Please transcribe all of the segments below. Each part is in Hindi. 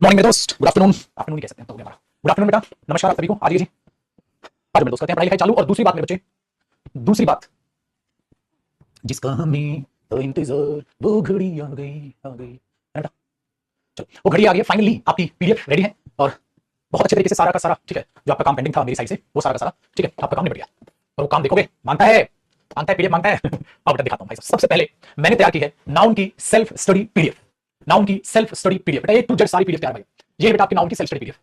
मॉर्निंग मेरे दोस्त, गुड आफ्टरनून। आफ्टरनून कह सकते हैं तो हो गया हमारा। गुड आफ्टरनून बेटा, नमस्कार आप सभी को। आइए जी, आज मेरे दोस्त करते हैं पढ़ाई लिखाई चालू। और दूसरी बात मेरे बच्चे, दूसरी बात, जिसका हमें तो इंतजार, वो घड़ी आ गई आ गई, है बेटा। चलो, वो घड़ी आ गई है फाइनली। आपकी पीडीएफ रेडी है और बहुत अच्छे तरीके से सारा का सारा, ठीक है, जो आपका काम पेंडिंग था मेरी साइड से, वो सारा का सारा, ठीक है, आपका काम निपट गया। और वो काम देखोगे, मांगता है पीडीएफ मांगता है। अब बेटा दिखाता हूँ भाई साहब। सबसे पहले मैंने तैयार की है नाउन की सेल्फ स्टडी पीडीएफ। नाउन की सेल्फ स्टडी पीडीएफ बेटा, ए टू जेड सारी पीडीएफ तैयार है भाई। ये बेटा आपकी नाउन की सेल्फ स्टडी पीडीएफ।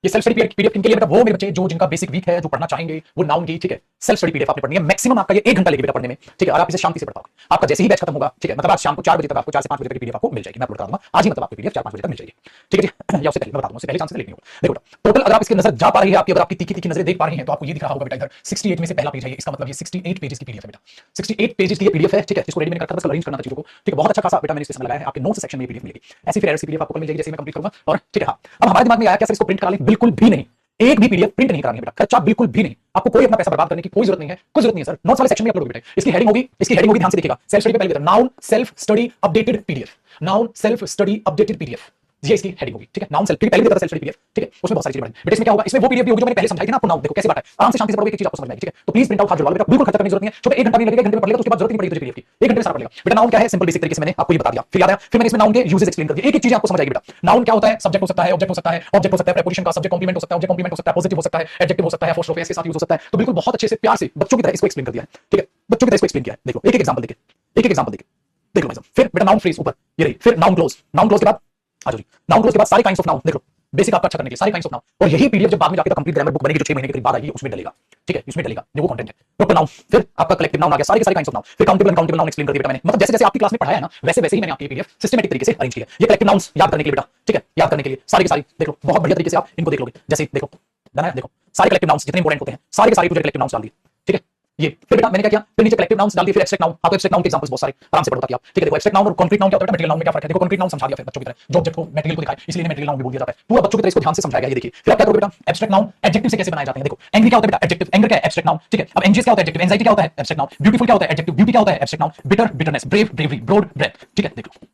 ये सेल्फ स्टडी पीडीएफ किनके लिए बेटा? वो मेरे बच्चे जो जिनका बेसिक वीक है, जो पढ़ना चाहेंगे, वो नाउन की, ठीक है, सेल्फ स्टडी पीडीएफ आपने पढ़नी है। मैक्सिमम आपका ये 1 घंटा लेगी बेटा पढ़ने में, ठीक है, और आप इसे शांति से पढ़ पाओगे। आपका जैसे ही बैच खत्म होगा, ठीक है, मतलब आज शाम को 4 बजे तक, आपको 4 से 5 बजे तक की पीडीएफ आपको मिल जाएगी। मैं अपलोड कर दूंगा आज ही, मतलब आपको पीडीएफ 4-5 बजे तक मिल जाएगी, ठीक है जी। या उससे पहले मैं बता दूंगा, उससे पहले चांस लिखनी होगा। देखो टोटल अगर आप इसकी नजर जा पा रही है आपकी, अगर आपकी तीखी तीखी नजरें देख पा रही हैं, तो आपको ये दिख रहा होगा बेटा इधर 68 में से पहला पेज है ये। इसका मतलब ये 68 पेजेस की पीडीएफ है बेटा। 68 पेजेस की ये पीडीएफ है, ठीक है, इसको रेडी मैंने रखा था, बस अरेंज करना था चीजों को, ठीक है। बहुत अच्छा खासा बेटा मैंने इसमें समय लगाया है। आपके नोट्स सेक्शन में पीडीएफ मिलेगी, ऐसी फिर ऐसी पीडीएफ आपको मिल जाएगी जैसे मैं कंप्लीट करूंगा। और ठीक है, हाँ, अब हमारे दिमाग में आया क्या सर इसको प्रिंट करा लें? बिल्कुल भी नहीं। एक भी पीडीएफ प्रिंट नहीं करानी है बेटा, खर्चा बिल्कुल भी नहीं। आपको कोई अपना पैसा बर्बाद करने की कोई जरूरत नहीं है, कोई जरूरत नहीं है सर। नोट्स वाले सेक्शन में अपलोड होगी बेटा। इसकी हेडिंग होगी, ध्यान से देखिएगा। सेल्फ स्टडी पे पहले noun self study updated PDF. Noun self study updated PDF, ये इसकी हेडिंग होगी, ठीक है। नाउन सेल्फ पहले भी देता था सेल्फ स्टडी पीडीएफ, ठीक है, उसमें बहुत सारी चीजें पढ़ेंगे बेटा। इसमें क्या होगा? इसमें वो पीडीएफ भी होगी जो मैंने पहले समझाई थी ना आपको। नाउन देखो कैसे बात है, आराम से शांति से पढ़ोगे, एक चीज आपको समझ में आएगी, ठीक है। तो प्लीज प्रिंट आउट हाथ जुड़वा लो बेटा, बिल्कुल खर्चा करने की जरूरत नहीं है। छोटे 1 घंटा भी लगेगा, 1 घंटे में पढ़ लेगा तो उसके बाद जरूरत नहीं पड़ेगी तुझे पीडीएफ की। 1 घंटे में सारा पढ़ लेगा बेटा। नाउन क्या है? सिंपल बेसिक तरीके से मैंने आपको ये बता दिया, फिर याद आया, फिर मैंने इसमें नाउन के यूजेस एक्सप्लेन कर दिए। एक एक चीज आपको समझ आएगी बेटा। नाउन क्या होता है? सब्जेक्ट हो सकता है, ऑब्जेक्ट हो सकता है, ऑब्जेक्ट हो सकता है प्रीपोजिशन का, सब्जेक्ट कॉम्प्लीमेंट हो सकता है, ऑब्जेक्ट कॉम्प्लीमेंट हो सकता है, पॉजिटिव हो सकता है, एडजेक्टिव हो सकता है, अपोस्ट्रोफी के साथ यूज हो सकता है। तो बिल्कुल बहुत अच्छे से प्यार से बच्चों की तरह इसको एक्सप्लेन कर दिया है, ठीक है, बच्चों की तरह इसको एक्सप्लेन किया है। देखो एक एक एग्जांपल देके, एक एक एग्जांपल देके देख लो भाई साहब। फिर बेटा नाउन फ्रेज ऊपर ये रही, फिर नाउन क्लोज। नाउन क्लोज के बाद आ जाओ जी, नाउन क्लोज के बाद सारे काइंड्स ऑफ नाउन देख लो, बेसिक आपका अच्छा करने के लिए सारे काइंड्स ऑफ नाउन। और यही पीडीएफ जब बाद में जाके कंप्लीट ग्रामर बुक बनेगी, जो 6 महीने के करीब बाद आएगी, उसमें डलेगा, ठीक है, इसमें डलेगा जो वो कंटेंट है। प्रॉपर नाउन, फिर आपका कलेक्टिव नाउन आ गया, सारे के सारे काइंड्स ऑफ नाउन। फिर काउंटेबल अनकाउंटेबल नाउन एक्सप्लेन कर दिया बेटा मैंने। मतलब जैसे जैसे आपकी क्लास में पढ़ाया है ना, वैसे वैसे ही मैंने आपकी पीडीएफ सिस्टमैटिक तरीके से अरेंज किया है। ये कलेक्टिव नाउन्स याद करने के लिए बेटा, ठीक है, याद करने के लिए सारी की सारी देख लो, बहुत बढ़िया तरीके से आप इनको देख लोगे। जैसे देखो जाना है, देखो सारे कलेक्टिव नाउन्स जितने इंपॉर्टेंट होते हैं, सारे के सारे पूरे कलेक्टिव नाउन्स डाल दिए, ठीक है। ये फिर बेटा मैंने क्या किया, फिर नीचे कलेक्टिव नाउन्स डाल दिए, फिर एब्स्ट्रैक्ट नाउन। आपको एब्स्ट्रैक्ट नाउन के एग्जांपल्स बहुत सारे आराम से पढ़ो ताकि आप, ठीक है। देखो एब्स्ट्रैक्ट नाउन और कॉन्क्रीट नाउन क्या होता है? मटेरियल नाउन में क्या फर्क है? देखो कॉन्क्रीट नाउन समझा दिया फिर बच्चों की तरह, जो ऑब्जेक्ट को मटेरियल को दिखाए, इसलिए मटेरियल नाउन भी बोल दिया जाता है। पूरा बच्चों की तरह इसको ध्यान से समझाया गया। ये देखिए फिर आप क्या करोगे बेटा, एब्स्ट्रैक्ट नाउन एडजेक्टिव से कैसे बनाए जाते हैं। देखो एंग्री क्या होता है बेटा? एडजेक्टिव। एंगर क्या है? एब्स्ट्रैक्ट नाउन, ठीक है। अब एंजियस क्या होता है? एडजेक्टिव। एंजाइटी क्या होता है? Abstract noun. ब्यूटीफुल क्या होता है? एडजेक्टिव। ब्यूटी क्या होता है? Abstract noun. Bitter bitterness. Brave bravery. Broad breadth, ठीक है। देख लो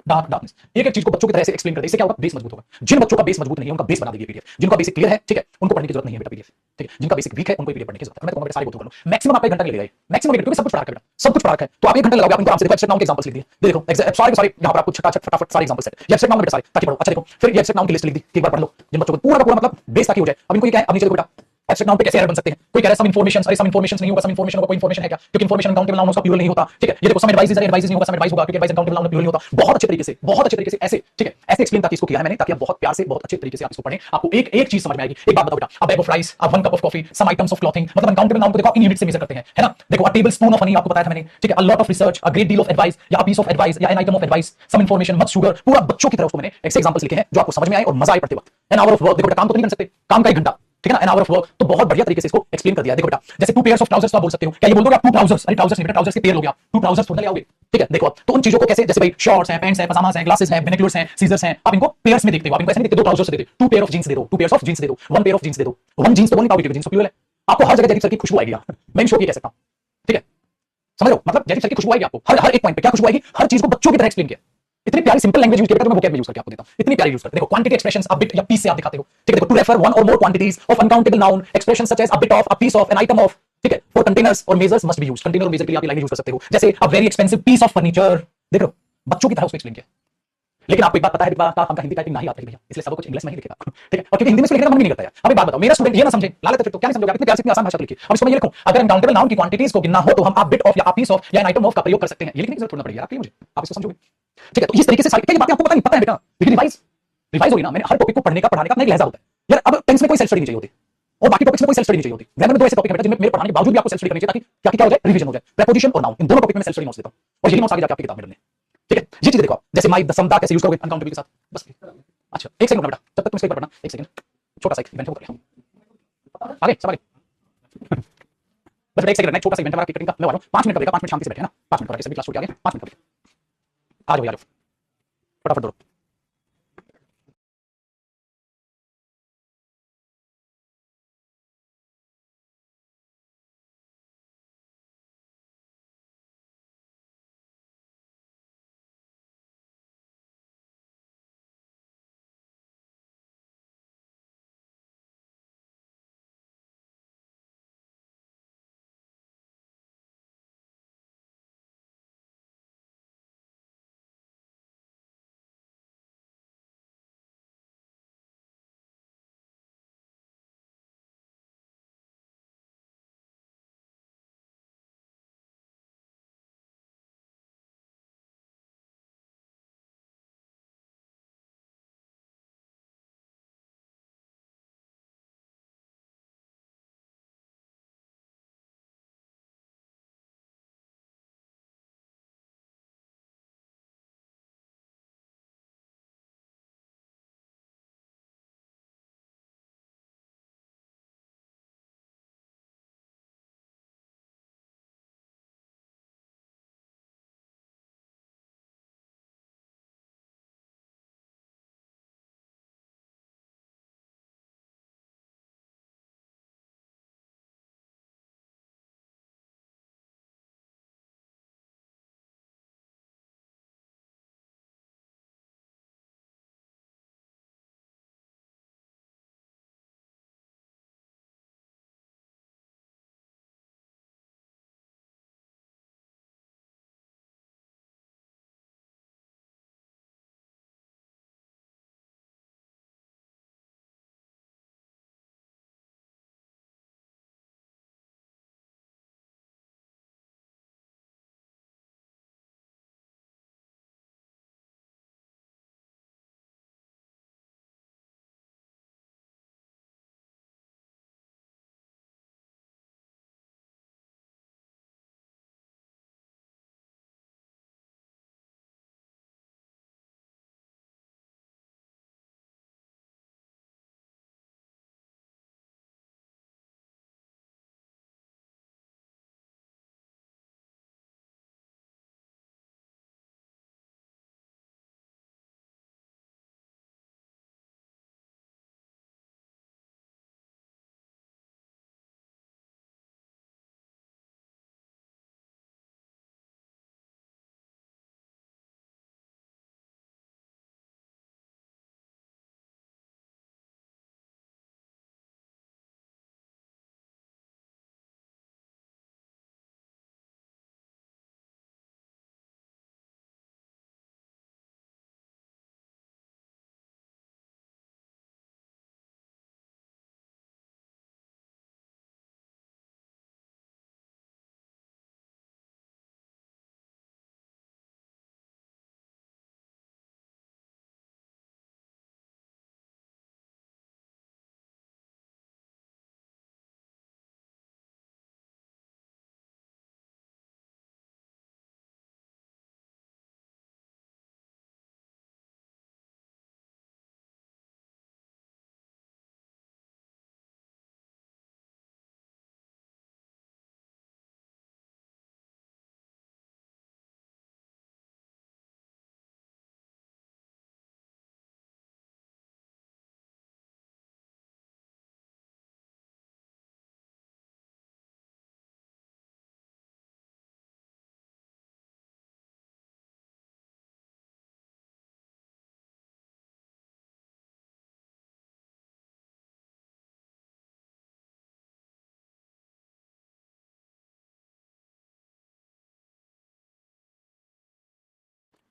डार्क डार्कनेस, एक एक चीज को बच्चों की तरह से एक्सप्लेन कर दे। इससे क्या होगा? बेस मजबूत होगा। जिन बच्चों का बेस मजबूत नहीं है उनका बेस बना देगी पीडीएफ। जिनका बेसिक क्लियर है, ठीक है, उनको पढ़ने की जरूरत नहीं है बेटा पीडीएफ, ठीक है। जिनका बेसिक वीक है उनको पीडीएफ पढ़ने की जरूरत है। मैं तो कहूंगा सारे गो थ्रू कर लो, मैक्सिमम आपका 1 घंटा लगेगा, मैक्सिमम 1 घंटा, क्योंकि सब कुछ पढ़ा है बेटा, सब कुछ पढ़ा है। तो आप 1 घंटा लगाओगे, आप इनको आराम से देखो। एब्स्ट्रैक्ट नाउन के एग्जांपल्स लिख दिए, ये देखो सारे के सारे यहां पर आपको छटाछट फटाफट सारे एग्जांपल्स है। ये एब्स्ट्रैक्ट नाउन बेटा सारे ताकि पढ़ो। अच्छा देखो फिर ये एब्स्ट्रैक्ट नाउन की लिस्ट लिख दी, एक बार पढ़ लो, जिन बच्चों को पूरा का पूरा मतलब बेस ताकि हो जाए। अब इनको ये क्या है? अब नीचे देखो बेटा एब्स्ट्रैक्ट नाउन पे कैसे एरर बन सकते हैं। कोई कह रहा है सम इन्फॉर्मेशन, अरे सम इन्फॉर्मेशन नहीं होगा, सम इन्फॉर्मेशन होगा, कोई इन्फॉर्मेशन है क्या? क्योंकि इन्फॉर्मेशन अनकाउंटेबल नाउन उसका प्लूरल नहीं होता, ठीक है। ये देखो सम एडवाइस है, एडवाइस नहीं होगा, सम एडवाइस होगा, क्योंकि एडवाइस अनकाउंटेबल नाउन प्लूरल नहीं होता। बहुत अच्छे तरीके से, बहुत अच्छे तरीके से ऐसे, ठीक है, ऐसे एक्सप्लेन ताकि इसको किया है मैंने, ताकि आप बहुत प्यार से, बहुत अच्छे तरीके से आप इसको पढ़ें, आपको एक एक चीज समझ में आएगी। एक बात बताओ बेटा, a bag of rice, a 1 cup of coffee, some items of clothing, मतलब अनकाउंटेबल नाउन को देखो आप इन यूनिट से मेजर करते हैं, है ना। देखो a tablespoon of honey आपको बताया था मैंने, ठीक है। A lot of research, a great deal of advice, या अ पीस ऑफ एडवाइस, या an item of advice, some information, much sugar, पूरा बच्चों की तरह उसको मैंने ऐसे एग्जांपल्स लिखे हैं जो आपको समझ में आए और मजा आए पढ़ते वक्त। एन आवर ऑफ वर्क, देखो बेटा काम तो नहीं कर सकते, काम का 1 घंटा, ठीक है ना, एन आवर ऑफ वर्क, तो बहुत बढ़िया तरीके से इसको एक्सप्लेन कर दिया। देखो बेटा जैसे 2 पेयर्स ऑफ ट्राउजर्स, तो आप बोल सकते हो क्या? ये बोल दोगे आप 2 ट्राउजर्स, अरे ट्राउजर्स नहीं बेटा, ट्राउजर्स के पेयर लोगे आप, 2 ट्राउजर्स थोड़ा ले आओगे, ठीक है। देखो अब तो उन चीजों को कैसे, जैसे भाई शॉर्ट्स हैं, पैंट्स हैं, पजामास हैं, ग्लासेस हैं, बिनोक्युलर्स हैं, सीजर्स हैं, आप इनको पेयर्स में देखते हो। आप इनको ऐसे नहीं देखते 2 ट्राउजर्स दे दो, 2 पेयर ऑफ जींस दे दो, 2 पेयर्स ऑफ जींस दे दो, 1 पेयर ऑफ जींस दे दो। 1 जींस तो बोल नहीं पाओगे क्योंकि जींस तो प्लूरल है। आपको हर जगह जैकेट सर की खुशबू आएगी, मैं इन शो की कह सकता हूं, ठीक है। समझ लो मतलब जैकेट सर की खुशबू आएगी आपको, हर हर एक पॉइंट पे क्या खुशबू आएगी, हर चीज को बच्चों की तरह एक्सप्लेन किया। इतनी प्यारी सिंपल लैंग्वेज यूज किया, तो मैं वोकैब में यूज करके आपको देता हूं, इतनी प्यारी यूज करते। देखो क्वांटिटी एक्सप्रेशंस, अ बिट या पीस से आप दिखाते हो, ठीक है। देखो टू रेफर वन और more quantities of uncountable noun expressions such as a bit of, a piece of, an item of, ठीक है। फॉर कंटेनर्स और measures must be used, container और मेजर के लिए आप लैंग्वेज यूज कर सकते हो, जैसे a very expensive piece of furniture. देख लो बच्चों की तरह उसको एक्सप्लेन किया। लेकिन आपको एक बात पता है का हमका हिंदी टाइपिंग नहीं आती भैया, इसलिए सब कुछ इंग्लिश में ही लिखेगा, ठीक है। और क्योंकि हिंदी में इसको लिखने का मन भी नहीं करता यार। अब एक बात बताओ, मेरा स्टूडेंट ये ना समझे लालच फिर तो क्या नहीं समझोगे? आप इतनी प्यार से इतनी आसान भाषा लिखी। अब इसको मैं ये लिखूं, अगर अनकाउंटेबल नाउन की क्वांटिटीज को गिनना हो तो हम अ बिट ऑफ या अ पीस ऑफ या एन आइटम ऑफ का प्रयोग कर सकते हैं। ये लिखने की जरूरत थोड़ी ना पड़ेगी आपके मुझे, आप इसको समझोगे, ठीक है। तो इस तरीके से सारी क्या ये बातें आपको पता नहीं, पता है बेटा, लेकिन रिवाइज रिवाइज होगी ना। मैंने हर टॉपिक को पढ़ने का पढ़ाने का अपना एक लहजा होता है यार। अब टेंस में कोई सेल्फ स्टडी नहीं चाहिए होती और बाकी टॉपिक्स में कोई सेल्फ स्टडी नहीं चाहिए होती। ग्रामर में 2 ऐसे टॉपिक हैं बेटा जिनमें मेरे पढ़ाने के बावजूद भी आपको सेल्फ स्टडी करनी चाहिए, ताकि क्या हो जाए, रिवीजन हो जाए। प्रीपोजिशन और नाउन, इन दोनों टॉपिक में सेल्फ स्टडी नोट्स देता हूं और यही नोट्स आगे जाके आपकी किताब में डालने, ठीक है। ये चीज देखो आप, जैसे माई समता कैसे यूज करोगे अनकाउंटेबल के साथ, बस। अच्छा 1 सेकंड बेटा, जब तक तुम इसको एक बार पढ़ना, 1 सेकंड, छोटा सा इवेंट है वो कर लिया, आगे सब आगे। बस 1 सेकंड, छोटा सा इवेंट है कटिंग का, मैं आ रहा हूं। 5 मिनट का ब्रेक, 5 मिनट शांति से बैठे ना, 5 मिनट का ब्रेक, सभी क्लास छोड़ के आगे 5 मिनट का ब्रेक। आ जाओ यार, फटाफट दौड़ो।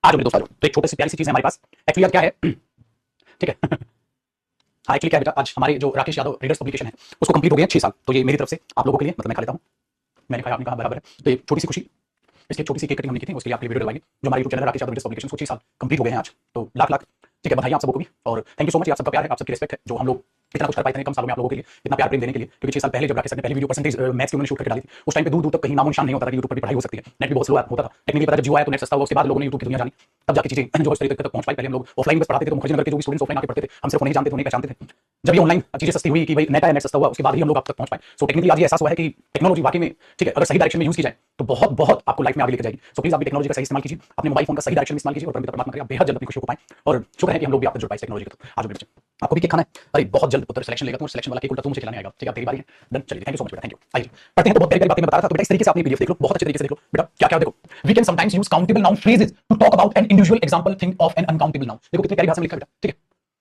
आज मेरे दोस्त आ जाओ। तो एक छोटी सी प्यारी सी चीज है हमारे पास। एक्चुअली आज क्या है, ठीक है हाँ एक्चुअली क्या है बेटा, आज हमारे जो राकेश यादव रीडर्स पब्लिकेशन है उसको कंप्लीट हो गए हैं 6 साल। तो ये मेरी तरफ से आप लोगों के लिए, मतलब मैं खा लेता हूँ, मैंने खाया आपने कहा बराबर है। तो एक छोटी सी खुशी, इसकी छोटी सी केक कटिंग हमने की थी, उसके लिए आपके लिए वीडियो डलवाएंगे। जो हमारे YouTube channel Rakesh Yadav readers publication को 6 साल कंप्लीट हो गए हैं आज, तो लाख लाख ठीक है बधाई आप सबको भी। और थैंक यू सो मच, आप सबका प्यार है, आप सबकी रिस्पेक्ट है, जो हम लोग इतना कुछ कर पाए इतने कम सालों में आप लोगों के लिए इतना प्यार प्रेम देने के लिए। क्योंकि 6 साल पहले जब राकेश सर ने पहली वीडियो परसेंटेज मैथ्स की उन्होंने शूट करके डाली थी, उस टाइम पे दूर दूर तक कहीं नामो निशान नहीं होता था कि यूट्यूब पर भी पढ़ाई हो सकती है। नेट भी बहुत स्लो होता था, टेक्निकली पता जब जियो आया तो नेट सस्ता हुआ, उसके बाद लोगों ने यूट्यूब की दुनिया जानी, तब जाके चीजें जो इस तरीके तक पहुंच पाई। पहले हम लोग ऑफलाइन बस पढ़ाते थे, तो मुखर्जी नगर के जो भी स्टूडेंट्स ऑफलाइन आके पढ़ते थे, हम सिर्फ उन्हें जानते थे, उन्हें पहचानते थे। जब ये ऑनलाइन चीजें सस्ती हुई कि भाई नेट आया, नेट सस्ता हुआ, उसके बाद ही हम लोग आप तक पहुंच पाए। सो टेक्निकली आज ये एहसास हुआ है कि टेक्नोलॉजी वाकई में ठीक है, अगर सही डायरेक्शन में यूज की जाए तो बहुत बहुत आपको लाइफ में आगे लेकर जाएगी। सो प्लीज आप टेक्नोलॉजी का सही इस्तेमाल कीजिए, अपने मोबाइल फोन का सही डायरेक्शन में इस्तेमाल कीजिए और परमात्मा करें आप बेहद जल्द अपनी खुशी को पाएं। और शुक्र है कि हम लोग भी आपसे जुड़ पाए टेक्नोलॉजी के थ्रू। आज मेरे बच्चे आपको भी केक खाना है, अरे बहुत जल्द पुत्र सिलेक्शन लेगा, तो सिलेक्शन वाला केक उल्टा तुम मुझे खिलाने आएगा, ठीक है तेरी बारी है। डन, चलिए थैंक यू सो मच बेटा, थैंक यू। आइए पढ़ते हैं। तो बहुत प्यारी बातें मैं बता रहा था, तो बेटा इस तरीके से अपनी पीडीएफ देख लो, बहुत अच्छे तरीके से देख लो बेटा। क्या क्या देखो, we can sometimes use countable noun phrases to talk about an individual example thing of an uncountable noun. देखो कितनी प्यारी भाषा में लिखा है बेटा, ठीक है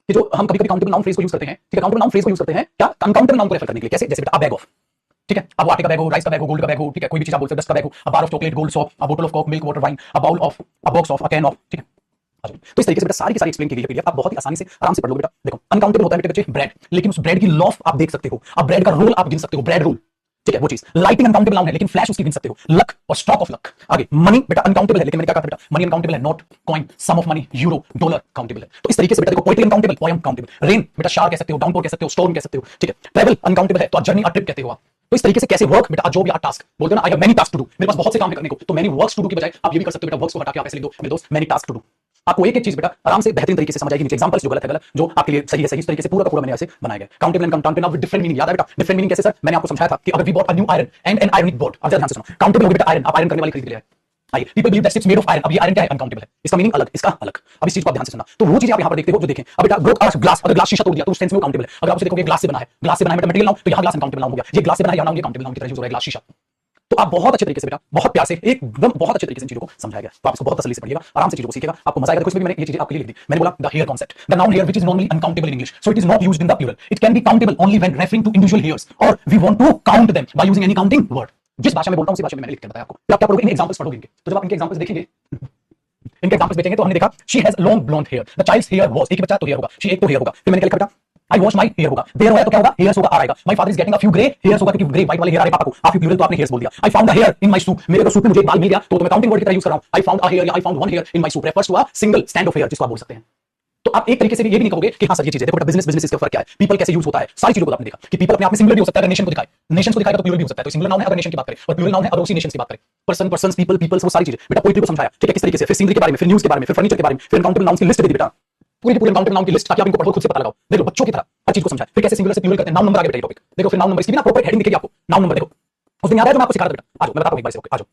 कि जो हम कभी-कभी काउंटेबल नाउन फ्रेज को यूज करते हैं, ठीक है काउंटेबल नाउन फ्रेज को यूज करते हैं क्या, अनकाउंटेबल नाउन को रेफर करने के लिए। कैसे, जैसे बेटा अ बैग ऑफ, ठीक है, अब आटे का बैग हो, राइस का बैग हो, गोल्ड का बैग हो, ठीक है कोई भी चीज आप बोल सकते हैं, डस्ट का बैग हो, a bar of chocolate, gold soap, a बोतल of Coke, milk, water, wine, a bowl of, a box of, a can of, ठीक है। तो इस तरीके से बेटा सारी की सारी एक्सप्लेन की गई है पीडीएफ, आप बहुत ही आसानी से आराम से पढ़ लोगे बेटा। देखो अनकाउंटेबल होता है बेटे बच्चे ब्रेड, लेकिन उस ब्रेड की लॉफ आप देख सकते हो, अब ब्रेड का रोल आप गिन सकते हो, ब्रेड रोल, ठीक है वो चीज। लाइटिंग अनकाउंटेबल नाउन है लेकिन फ्लैश उसकी गिन सकते हो। लक और स्टॉक ऑफ लक। आगे मनी बेटा अनकाउंटेबल है, लेकिन मैंने क्या कहा बेटा, मनी अनकाउंटेबल है, note, coin, some of money, euro, dollar countable है। तो इस तरीके से बेटा देखो, poetry uncountable, poem countable, rain बेटा शार कह सकते हो, डाउनपोर कह सकते हो, स्टॉर्म कह सकते हो, ठीक है। ट्रैवल अनकाउंटेबल है, तो जर्नी अ ट्रिप कहते हो आप। तो इस तरीके से कैसे वर्क बेटा, जॉब या टास्क बोलते हो ना, I have many task to do, मेरे पास बहुत से काम है करने को, तो मैनी वर्क्स टू डू की बजाय आप ये भी कर सकते हो बेटा, वर्क्स को हटा के आप ऐसे लिख दो मेरे दोस्त मैनी टास्क टू डू। आपको एक एक चीज बेटा आराम से बेहतरीन तरीके से समझ आएगी। नीचे एग्जांपल्स जो गलत है गलत, जो आपके लिए सही है सही, इस तरीके से पूरा का पूरा मैंने ऐसे बनाया गया। Countable and uncountable with different meaning, याद है बेटा डिफरेंट मीनिंग कैसे सर, मैंने आपको समझाया था कि अगर we bought a new iron and an ironing board, अब ध्यान से सुनो, काउंटेबल हो बेटा आयरन, आप आयरन करने वाली खरीद लिया है। आइए people believe that ships made of iron, अब ये आयरन क्या है, अनकाउंटेबल है, इसका मीनिंग अलग, इसका अलग। अब इस चीज को आप ध्यान से सुनना, तो वो चीज आप यहां पर देखते हो जो देखें। अब बेटा ब्रोक अ ग्लास, अगर ग्लास शीशा तोड़ दिया तो उस सेंस में काउंटेबल है। अगर आप उसे देखोगे ग्लास से बना है, ग्लास से बना है बेटा मटेरियल नाउन, तो यहां ग्लास अनकाउंटेबल नाउन हो गया। ये ग्लास से बना है, यहां नाउन ये काउंटेबल नाउन की तरह यूज हो रहा है, ग्लास शीशा। तो आप बहुत अच्छे तरीके से बेटा, बहुत प्यार से, एकदम बहुत अच्छे तरीके से इन चीजों को समझाया गया। तो आप इसको बहुत तसल्ली से पढ़िएगा, आराम से चीजों को सीखिएगा, आपको मजा आएगा। देखो इसमें भी मैंने ये चीजें आपके लिए लिख दी। मैंने बोला the hair concept, the noun hair which is normally uncountable in English, so it is not used in the plural, it can be countable only when referring to individual hairs और we want to count them by using any counting word. जिस भाषा में बोलता हूं उसी भाषा में मैंने लिख के बताया आपको। तो आप क्या पढ़ोगे, इन एग्जांपल्स पढ़ोगे इनके। तो जब आप इनके एग्जांपल्स देखेंगे, इनके एग्जांपल्स देखेंगे तो हमने देखा she has long blonde hair, the child's hair was, एक बच्चा तो हेयर होगा, शी एक तो हेयर होगा। फिर मैंने क्या लिखा बेटा, आई वॉश माई हेयर होगा, देयर होगा तो क्या होगा, हेयर्स होगा, आ आएगा। My father is getting a few grey hairs होगा, क्योंकि ग्रे व्हाइट वाले हेयर आ रहे पापा को, आ फ्यू प्लूरल तो आपने हेयर्स बोल दिया। I found a hair in my soup, मेरे को सूप में मुझे एक बाल मिल गया, तो मैं काउंटिंग वर्ड की तरह यूज कर रहा हूं। आई फाउंड अ हेयर या I found one hair in my soup refers to a single strand of hair, जिसको आप बोल सकते हैं। तो आप एक तरीके से भी ये भी नहीं कहोगे कि हाँ सर ये चीज है। देखो बिजनेस बिजनेस इसका फर्क क्या है, पीपल कैसे यूज होता है, सारी चीजों को आपने देखा कि पीपल अपने आप में सिंगुलर भी हो सकता है, अगर नेशन को दिखाए, नेशन को दिखाएगा तो प्लूरल भी हो सकता है। तो सिंगुलर नाउन है अगर नेशन की बात करें, और प्लूरल नाउन है अगर उसी नेशन की बात करें। पर्सन पर्संस, पीपल पीपल्स, वो सारी चीजें बेटा पोएट्री को समझाया, ठीक है किस तरीके से, फिर सीनरी के बारे में, फिर न्यूज के बारे में, फिर फर्नीचर के बारे में, फिर अनकाउंटेबल नाउन्स की लिस्ट दे दी बेटा, पूरी की पूरी अनकाउंटेबल नाउन की लिस्ट, ताकि आप इनको पढ़ो खुद से पता लगाओ। देखो बच्चों की तरह हर चीज को समझाया, फिर कैसे सिंगुलर से प्लूरल करते हैं, नाउन नंबर आगे बेटा ये टॉपिक देखो, फिर नाउन नंबर इसकी भी ना प्रॉपर हेडिंग दिखेगी आपको, नाउन नंबर देखो उस दिन याद है जो मैं आपको सिखा रहा था बेटा, आ जाओ मैं बताता हूं एक बार से, ओके आ जाओ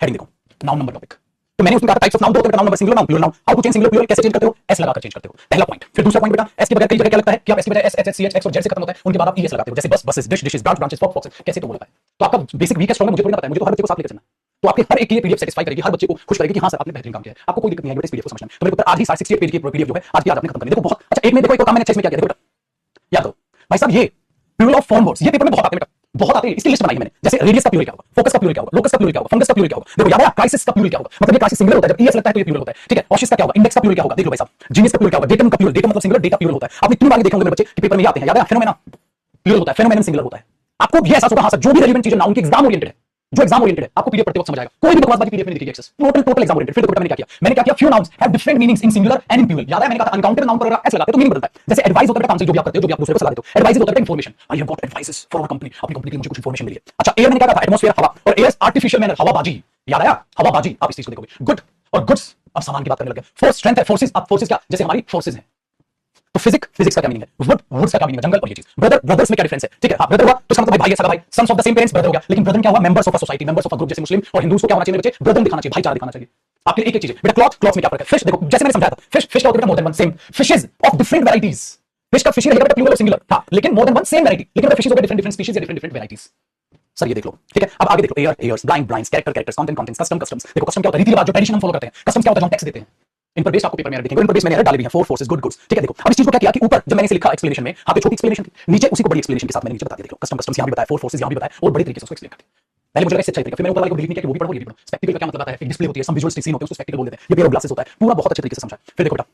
हेडिंग देखो, नाउन नंबर टॉपिक। तो मैंने उसमें कहा टाइप्स ऑफ नाउन, दो noun number, singular noun, plural noun, how to change singular plural, कैसे चेंज करते हो, एस लगाकर चेंज करते हो, पहला पॉइंट। फिर दूसरा पॉइंट बेटा, एस के बगैर कई जगह क्या लगता है कि आप एस के बजाय S H H C H X और जेड से खत्म होता है, उनके बाद आप ईएस लगाते हो, जैसे bus buses, dish dishes, branch branches, fox foxes, कैसे तो बोलता है। तो आपका बेसिक वीक है स्ट्रांग है मुझे थोड़ी ना पता है, मुझे तो हर बच्चे को साथ लेकर चलना है। तो आपके हर एक की पीडीएफ सेटिस्फाई करेगी, हर बच्चे को खुश करेगी कि हां सर आपने बेहतरीन काम किया है, आपको कोई दिक्कत नहीं है बेटा इस पीडीएफ को समझने में। तो मेरे को आज ही 68 पेज की पीडीएफ जो है आज की आज आपने खत्म करनी है। देखो बहुत अच्छा, एक में देखो एक काम मैंने अच्छे इसमें क्या किया, देखो बेटा याद करो भाई साहब, ये प्लूरल ऑफ फॉर्म वर्ड्स ये पेपर में बहुत आते हैं बेटा, बहुत आते हैं, इसकी लिस्ट बनाई है मैंने। जैसे रेडियस का प्लूरल क्या होगा, फोकस का प्लूरल क्या होगा, लोकस का प्लूरल क्या होगा, फंगस का प्लूरल क्या होगा, देखो याद है क्राइसिस का प्लूरल क्या होगा, मतलब ये क्राइसिस सिंगुलर होता है, जब ईएस लगता है तो ये प्लूरल होता है, ठीक है। ऑशिस का क्या होगा, इंडेक्स का प्लूरल क्या होगा, देख लो भाई साहब। जीनियस का प्लूरल क्या होगा, डेटम का प्लूरल, डेटम मतलब सिंगुलर, डेटा प्लूरल होता है। आपने कितनी बार देखा होगा मेरे बच्चे कि पेपर में आते हैं, याद है फेनोमेना प्लूरल होता है, फेनोमेनन सिंगुलर होता है। आपको भी एहसास होगा हाँ सर जो भी रेलेवेंट चीजें नाउन की एग्जाम ओरिएंटेड है, जो एग्जाम ओरिएंटेड है आपको पीडीएफ पढ़ते वक्त समझ आएगा, कोई भी बकवासबाजी पीडीएफ में नहीं दिखेगी एक्सेस, टोटल एग्जाम ओरिएंटेड। फिर देखो मैंने क्या किया, मैंने क्या किया, few nouns have different meanings in singular and in plural. याद है मैंने कहा अनकाउंटेबल नाउन पर एस लगाते तो मीनिंग बदलता है। जैसे एडवाइस होता है काउंसिल, जो भी आप करते हो, जो भी आप दूसरे को सलाह देते हो, एडवाइस होता है information, I have got advices for our company, अपनी कंपनी के लिए मुझे कुछ इंफॉर्मेशन मिली है। अच्छा एयर मैंने क्या कहा था, एटमॉस्फेयर हवा, और एयर आर्टिफिशियल मैनर हवाबाजी, याद आया हवाबाजी, आप इस चीज को देखोगे। गुड और गुड्स, अब सामान की बात करने लगे। फोर्स स्ट्रेंथ है, फोर्सेस, अब फोर्सेस क्या, जैसे हमारी फोर्सेस हैं। तो फिजिक्स का क्या मीनिंग है, वुड वुड्स का क्या मीनिंग है, जंगल, और ये चीज। ब्रदर्स में क्या डिफरेंस है, ठीक है हाँ ब्रदर हुआ तो इसका मतलब भाई है, सगा भाई, sons of the same parents brother हो गया। लेकिन ब्रदर क्या हुआ, members of a society, members of a group, जैसे मुस्लिम और हिंदूज को क्या होना चाहिए बच्चे, ब्रदर दिखाना चाहिए, भाईचारा दिखाना चाहिए। आपके एक एक चीज बेटा, क्लॉथ में क्या फर्क है, फिश देखो जैसे मैंने समझाया था, फिश का होता है more than one, same fishes of different varieties. Fish का फिश रहेगा बेटा प्लूरल और सिंगुलर हाँ, लेकिन more than one same variety, लेकिन फिशेस होगा डिफरेंट स्पीशीज या डिफरेंट वैराइटीज। सर ये देख लो ठीक है। अब आगे देख लो, air airs, blind blinds, characters, contents, customs. देखो कस्टम क्या होता है, रीति रिवाज, जो ट्रेडिशन हम फॉलो करते हैं। कस्टम्स क्या होता है, जो हम टैक्स देते हैं। इन पर बेस आपको पेपर में देखेंगे, इन पर बेस मैंने डाली हुई है, फोर फोर्सेस, गुड गुड्स, ठीक है। देखो अब इस चीज को क्या किया कि ऊपर जब मैंने इसे लिखा एक्सप्लेनेशन में, यहाँ पे छोटी एक्सप्लेनेशन थी, नीचे उसी को बड़ी एक्सप्लेनेशन के साथ मैंने नीचे बता दिया। देख लो कस्टम्स यहाँ भी बताया, फोर फोर्सेस यहाँ भी बताया, और बड़ी तरीके से उसको एक्सप्लेन कर दिया। पहले मुझे लगा इससे अच्छा तरीका, फिर मैंने ऊपर वाले को डिलीट नहीं किया कि वो भी पढ़ो ये भी पढ़ो। स्पेक्टिकल का क्या मतलब आता है, एक डिस्प्ले होती है, सम विजुअल सीन होते हैं, उसको स्पेक्टिकल बोल देते हैं, ये पेयर ऑफ ग्लासेस होता है, पूरा बहुत अच्छे तरीके से समझा। फिर देखो बेटा,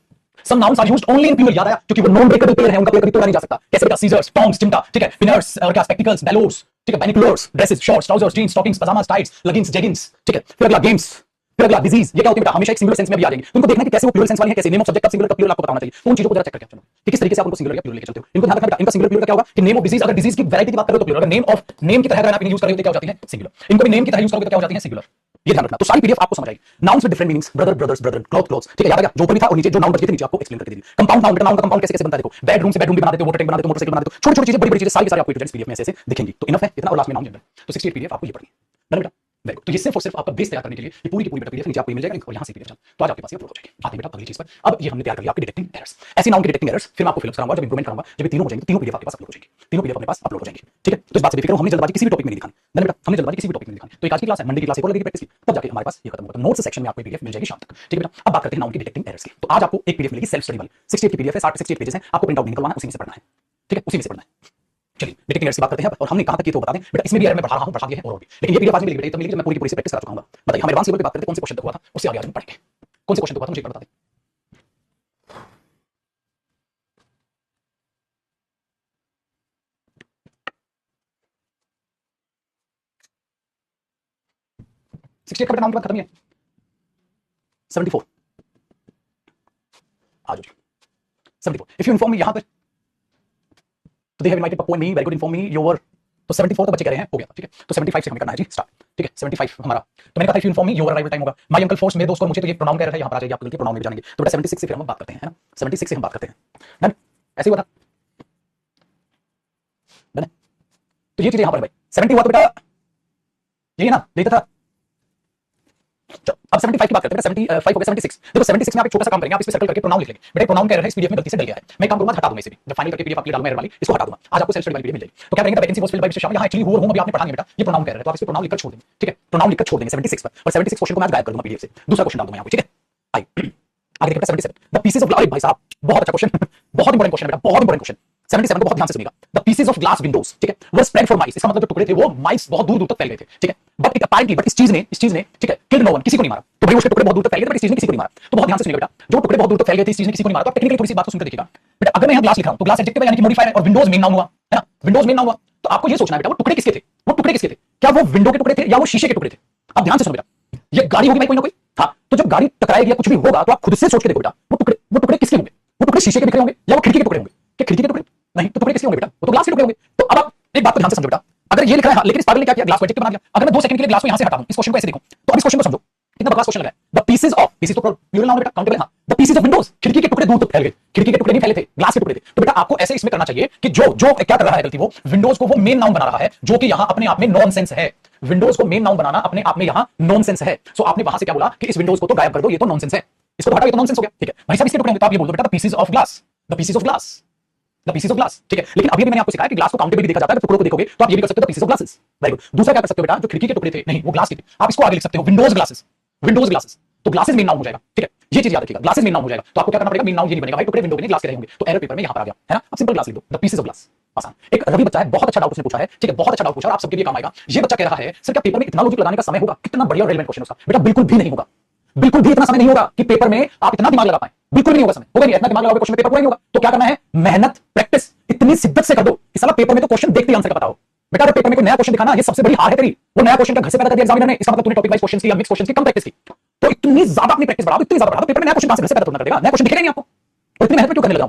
some nouns are used only in plural, याद आया, क्योंकि वो नॉन ब्रेकेबल पेयर है, उनका पेयर कभी तोड़ा नहीं जा सकता। कैसे बेटा, सीजर्स, टोंग्स, चिमटा, ठीक है, पिनर्स और क्या स्पेक्टिकल्स, बेलोस, ठीक है, binoculars, dresses, shorts, trousers, jeans, stockings, pyjamas, tights, leggings, jeggings, ठीक है। फिर अगला गेम्स, फिर अगला डिजीज, ये क्या होती है बेटा, हमेशा एक सिंगुलर सेंस में भी आ जाएंगे। तुमको देखना है कि कैसे वो प्लूरल सेंस वाली है, कैसे नेम ऑफ सब्जेक्ट का सिंगुलर का प्लूरल आपको पता होना चाहिए। तो उन चीजों को जरा चेक करके चलो कि किस तरीके से आप उनको सिंगुलर या प्लूरल लेके चलते हो। इनको ध्यान रखना बेटा, इनका सिंगुलर प्लूरल का क्या होगा कि नेम ऑफ डिजीज, अगर डिजीज की वैरायटी की बात करो तो प्लूरल, अगर नेम ऑफ नेम की तरह अगर आप यूज करोगे तो क्या हो जाती है सिंगुलर, इनको भी नेम की तरह यूज करोगे तो क्या हो जाती है सिंगुलर। ये ध्यान रखना। तो सारी पीडीएफ आपको समझ आएगी। Nouns with different meanings, brother brothers, brother, cloth clothes, ठीक है, याद आ गया जो ऊपर भी था और नीचे जो नाउन बचे थे नीचे आपको एक्सप्लेन करके दी। कंपाउंड नाउन, नाउन का कंपाउंड कैसे कैसे बनता है देखो, बेडरूम से बेडरूम भी बना देते हो, वाटर टैंक बना देते हो, मोटरसाइकिल बना देते हो, छोटी छोटी चीजें, बड़ी बड़ी चीजें, सारी सारी आपको प्रेजेंट पीडीएफ में ऐसे दिखेंगी। तो इनफ है इतना, और लास्ट में नाउन जनरल। तो 68 पीडीएफ आपको ये पढ़नी है बेटा। देखो, तो ये सिर्फ और सिर्फ आपका बेस तैयार करने के लिए ये पूरी की पूरी बेटा पीडीएफ नीचे आपको मिल जाएगा और यहां से पीडीएफ तो आज आपके पास ये अपलोड हो जाएगी। आते बेटा अगली चीज पर। अब ये हमने तैयार कर लिया आपकी डिटेक्टिंग एरर्स, ऐसी नाउन की डिटेक्टिंग एरर्स, फिर मैं आपको फिल कराऊंगा, जब इंप्रूवमेंट कराऊंगा, जब ये तीनों हो जाएंगे, तीनों पीडीएफ आपके पास अपलोड हो जाएंगी, तीनों पीडीएफ अपने पास अपलोड हो जाएंगे, ठीक है। तो इस बात से बेफिक्र हो, हमने जल्दबाजी किसी भी टॉपिक में नहीं दिखानी ना बेटा, हमने जल्दबाजी किसी भी टॉपिक में नहीं दिखानी। तो एक आज की क्लास है, मंडे की क्लास एक और लगेगी प्रैक्टिस की, तब जाके हमारे पास ये खत्म होगा। तो नोट्स सेक्शन में आपको पीडीएफ मिल जाएगी शाम तक, ठीक है बेटा। अब बात करते हैं नाउन की डिटेक्टिंग एरर्स की। तो आज आपको एक पीडीएफ मिलेगी सेल्फ स्टडी वाली, 68 की पीडीएफ है, 68 पेजेस है, आपको प्रिंट आउट निकलवाना, उसी में से पढ़ना है, ठीक है, उसी में से पढ़ना है। चलिए डिटेक्टिंग एरर्स की बात करते हैं और हमने कहां तक किया तो बता दें बेटा। इसमें भी एरर मैं पढ़ा रहा हूं, बढ़ा दिया है और भी, लेकिन ये पीडीएफ आज मिलेगी बेटा, तब मिलेगी जब मैं पूरी पूरी से प्रैक्टिस करा चुका हूं। बताइए हम एडवांस लेवल पे बात करते हैं, कौन से क्वेश्चन तक हुआ था, उससे आगे आज हम पढ़ेंगे। कौन से क्वेश्चन तक हुआ था मुझे एक बार बता दें। सिक्सटी एट का नाउन के बाद खत्म ही है। 74 आ जाओ 74। इफ यू इन्फॉर्म मी, यहां पर तो they have invited Pappu and me, very good, inform me your. तो 74 तो बच्चे कह रहे हैं हो गया, ठीक है। तो 75 से हमें करना है जी स्टार्ट, ठीक है। 75 हमारा, तो मैंने कहा था if you inform me your arrival time होगा, माय अंकल फोर्स, मेरे दोस्त को मुझे, तो ये प्रोनाउन कह रहा है, यहां पर आ जाएगी, आप गलती प्रोनाउन में जानेंगे। तो बेटा 76 से फिर हम बात करते हैं, है ना, 76 से हम बात करते हैं, डन, ऐसे हुआ था डन। तो ये चीज यहां पर भाई 70 हुआ तो बेटा यही ना, यही था। अब 75 की बात करते हैं, 75 हो गया 76। देखो 76 में आप एक छोटा सा काम करेंगे, आप इस पे सर्कल करके प्रोनाउन लिख लेंगे बेटा। प्रोनाउन कह रहा है इस पीडीएफ में गलती से डल गया है, मैं काम करूंगा हटा दूंगा इसे भी, जब फाइनल करके पीडीएफ आपके डालूंगा एरर वाली, इसको हटा दूंगा। आज आपको सेल्फ स्टडी वाली पीडीएफ मिल जाएगी। तो क्या करेंगे, vacancy was filled by mister Shah, यहां एक्चुअली हु और हूं अभी आपने पढ़ा नहीं बेटा, ये प्रोनाउन कह रहा है, तो आप इस पे प्रोनाउन लिखकर छोड़ देंगे, ठीक है। प्रोनाउन लिखकर छोड़ देंगे 76 पर, और 76 क्वेश्चन को मैं गायब कर दूंगा पीडीएफ से, दूसरा क्वेश्चन डाल दूंगा यहां पे, ठीक है। आई आगे देखते हैं 77, द पीसेस ऑफ, अरे भाई साहब बहुत अच्छा क्वेश्चन, बहुत इंपॉर्टेंट क्वेश्चन बेटा, बहुत इंपॉर्टेंट क्वेश्चन। 77 को बहुत ध्यान से सुनिएगा। The pieces of glass Windows, ठीक है, वर स्प्रेड फॉर माइस, इसका मतलब जो टुकड़े थे वो माइस बहुत दूर दूर तक फैल गए थे, ठीक है। बट इट अपैरेंटली, बट इस चीज ने, ठीक है, किल्ड नो वन, किसी को नहीं मारा। तो भाई उसके टुकड़े बहुत दूर तक फैल गए थे, बट इस चीज ने किसी को नहीं मारा। तो बहुत ध्यान से सुनिएगा बेटा, जो टुकड़े बहुत दूर तक फैल गए थे, इस चीज ने किसी को नहीं मारा। तो आप टेक्निकली थोड़ी सी बात को सुनकर देखिएगा बेटा। अगर मैं यहां ग्लास लिख रहा हूं तो ग्लास एडजेक्टिव है, यानी कि मॉडिफायर है, और विंडोज मेन नाउन हुआ, है ना, विंडोज मेन नाउन हुआ। तो आपको ये सोचना है बेटा वो टुकड़े किसके थे, वो टुकड़े किसके थे, क्या वो विंडो के टुकड़े थे या वो शीशे के टुकड़े थे। अब ध्यान से सुनो बेटा, ये गाड़ी होगी भाई कोई ना कोई, हाँ, तो जब गाड़ी टकराएगी या कुछ भी होगा तो आप खुद से सोच के देखो बेटा, वो टुकड़े किसके होंगे, वो टुकड़े शीशे के बिखरे होंगे या वो खिड़की के टुकड़े होंगे। क्या खिड़की के टुकड़े नहीं, तो टुकड़े किसके होंगे बेटा, वो तो ग्लास के टुकड़े होंगे। तो अब आप एक बात को ध्यान से समझो बेटा, अगर ये लिख रहा है, लेकिन इस पागल ने क्या किया, ग्लास को एडजेक्टिव बना दिया। अगर मैं 2 सेकंड के लिए ग्लास को यहां से हटा दूं, इस क्वेश्चन को ऐसे देखो, तो अब इस क्वेश्चन को समझो, कितना बकवास क्वेश्चन लगा है। द पीसेस ऑफ, पीसेस तो प्लूरल नाउन बेटा, काउंटेबल है, हां। द पीसेस ऑफ विंडोज, खिड़की के टुकड़े दूर तक फैल गए, खिड़की के टुकड़े नहीं फैले थे, ग्लास के टुकड़े थे। तो बेटा आपको ऐसे इसमें करना चाहिए कि जो क्या कर रहा है गलती, वो विंडोज को वो मेन नाउन बना रहा है, जो कि यहां अपने आप में नॉनसेंस है। विंडोज को मेन नाउन बनाना अपने आप में यहां नॉनसेंस है। सो आपने वहां से क्या बोला कि इस विंडोज को तो गायब कर दो, ये तो नॉनसेंस है, इसको तो हटाओ, ये तो नॉनसेंस हो गया, ठीक है भाई साहब। इसके टुकड़े होंगे तो आप ये बोल दो बेटा the pieces of glass, the pieces of glass, the pieces of glass, ठीक है। लेकिन अभी भी मैंने आपको सिखाया कि ग्लास को काउंटेबल भी देखा जाता है, टुकड़ों को देखोगे तो आप ये भी कर सकते हो the pieces of glasses, very good. दूसरा क्या कर सकते हो बेटा, जो खिड़की के टुकड़े थे नहीं वो ग्लास के थे, आप इसको आगे लिख सकते हो विंडोज ग्लासेस, विंडोज ग्लासेस। तो ग्लासेस मेन नाउन हो जाएगा, ठीक है, ये चीज याद रखिएगा, ग्लासेस मेन नाउन हो जाएगा। तो आपको क्या करना पड़ेगा, मेन नाउन ये नहीं बनेगा भाई, टुकड़े विंडो के नहीं ग्लास के रहेंगे। तो एरर पेपर में यहां पर आ गया है ना, आप सिंपल ग्लास लिख दो, द पीसेस ऑफ ग्लास, आसान। एक रवि बच्चा है, बहुत अच्छा डाउट उसने पूछा है, ठीक है, बहुत अच्छा डाउट पूछा, आप सबके लिए काम आएगा। ये बच्चा कह रहा है सर क्या पेपर में इतना लॉजिक लगाने का समय होगा, कितना बढ़िया रेलेवेंट क्वेश्चन उसका बेटा। बिल्कुल भी नहीं होगा, बिल्कुल भी इतना समय नहीं होगा कि पेपर में आप इतना दिमाग लगा पाए, बिल्कुल भी नहीं होगा समय, होगा नहीं, इतना दिमाग लगाओगे क्वेश्चन में पेपर पूरा नहीं होगा। तो क्या करना है, मेहनत, प्रैक्टिस इतनी शिद्दत से कर दो कि साला पेपर में तो क्वेश्चन देखते ही आंसर का पता हो बेटा। अगर पेपर में कोई नया क्वेश्चन दिखाना, ये सबसे बड़ी हार है तेरी। वो नया क्वेश्चन का घर से पैदा कर दिया एग्जामिनर ने, इसका मतलब तूने टॉपिक वाइज क्वेश्चन की या मिक्स क्वेश्चन की कम प्रैक्टिस की। तो इतनी ज्यादा अपनी प्रैक्टिस बढ़ाओ, इतनी ज्यादा बढ़ाओ, पेपर में नया क्वेश्चन कहां से घर से पैदा करना पड़ेगा, नया क्वेश्चन दिखेगा नहीं आपको। और इतनी मेहनत क्यों करने लगा,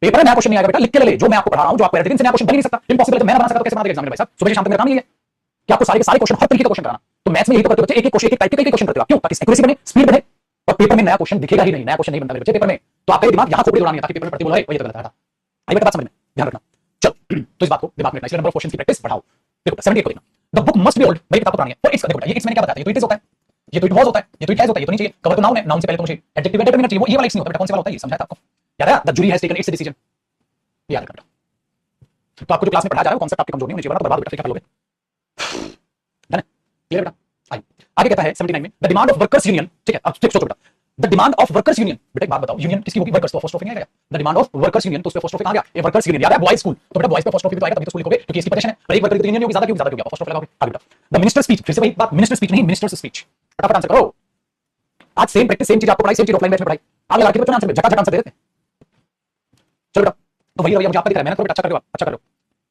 पेपर में नया क्वेश्चन नहीं आएगा बेटा, लिख के ले, जो मैं आपको पढ़ा रहा हूं, जो आपको दिन से नया क्वेश्चन बन ही नहीं सकता, इम्पॉसिबल है। मैं बना सकता तो कैसे बना देगा एग्जामिनर भाई साहब, सुबह से शाम तक मेरा काम नहीं है कि आपको सारे के सारे क्वेश्चन हर तरीके का क्वेश्चन कराना। तो मैथ्स में यही तो करते बच्चे, एक एक क्वेश्चन, एक टाइप के कई क्वेश्चन करते हो, क्यों, ताकि एक्यूरेसी बने, स्पीड बढ़े। और पेपर में नया क्वेश्चन दिखेगा ही नहीं, नया क्वेश्चन नहीं बनता बच्चे पेपर में। तो आपका दिमाग यहां खोपड़ी दौड़ानी है ताकि पेपर में पढ़ते बोलो ये तो गलत है। आई बेटा बात समझ में, ध्यान रखना। चल तो इस बात को दिमाग में रखना, इसलिए नंबर ऑफ क्वेश्चन की प्रैक्टिस बढ़ाओ। देखो 78 को देखना, the book must be old, मेरी किताब पुरानी है। और इट्स देखो ये इट्स मैंने क्या बताया, ये तो इट इज होता है, ये तो इट वाज होता है, ये तो इट हैज होता है, ये तो नहीं चाहिए। कवर तो नाउन है, नाउन से पहले तो मुझे एडजेक्टिव डिटरमिनेंट चाहिए, वो ये वाला इट्स नहीं होता बेटा। कौन से वाला होता है ये समझाया था आपको, याद है, the jury has taken its decision, याद रखना। तो आपको जो क्लास में पढ़ाया जा रहा है कॉन्सेप्ट आपके कमजोर नहीं होने चाहिए, वरना तो बर्बाद बेटा, फिर क्या करोगे, डन है, क्लियर बेटा। आइए आगे कहता है 79 में, the demand of workers union, ठीक है। अब सोचो बेटा, the demand of workers union, बेटा एक बात बताओ, यूनियन किसकी होगी? वर्कर्स, तो फर्स्ट ऑफ नहीं आएगा। The demand of workers union, तो उस पे फर्स्ट ऑफ कहां गया? ये वर्कर्स यूनियन, याद है बॉयज स्कूल, तो बेटा बॉयज पे फर्स्ट ऑफ भी तो आएगा, तभी तो स्कूल लिखोगे, क्योंकि इसकी पोजीशन है। पर एक वर्कर की यूनियन होगी, ज्यादा क्यों गया? फर्स्ट ऑफ लगाओगे। आगे बेटा द मिनिस्टर स्पीच, फिर से वही बात, मिनिस्टर स्पीच नहीं, मिनिस्टर्स स्पीच। फटाफट आंसर करो। आज सेम प्रैक्टिस, सेम चीज आपको पढ़ाई, सेम चीज ऑफलाइन बैच में पढ़ाई, आगे लगा के बच्चों ने आंसर झटाझट आंसर दे देते। चलो बेटा, तो वही रवैया मुझे आपका दिख रहा है, मेहनत करो बेटा, अच्छा कर रहे हो आप, अच्छा कर रहे हो।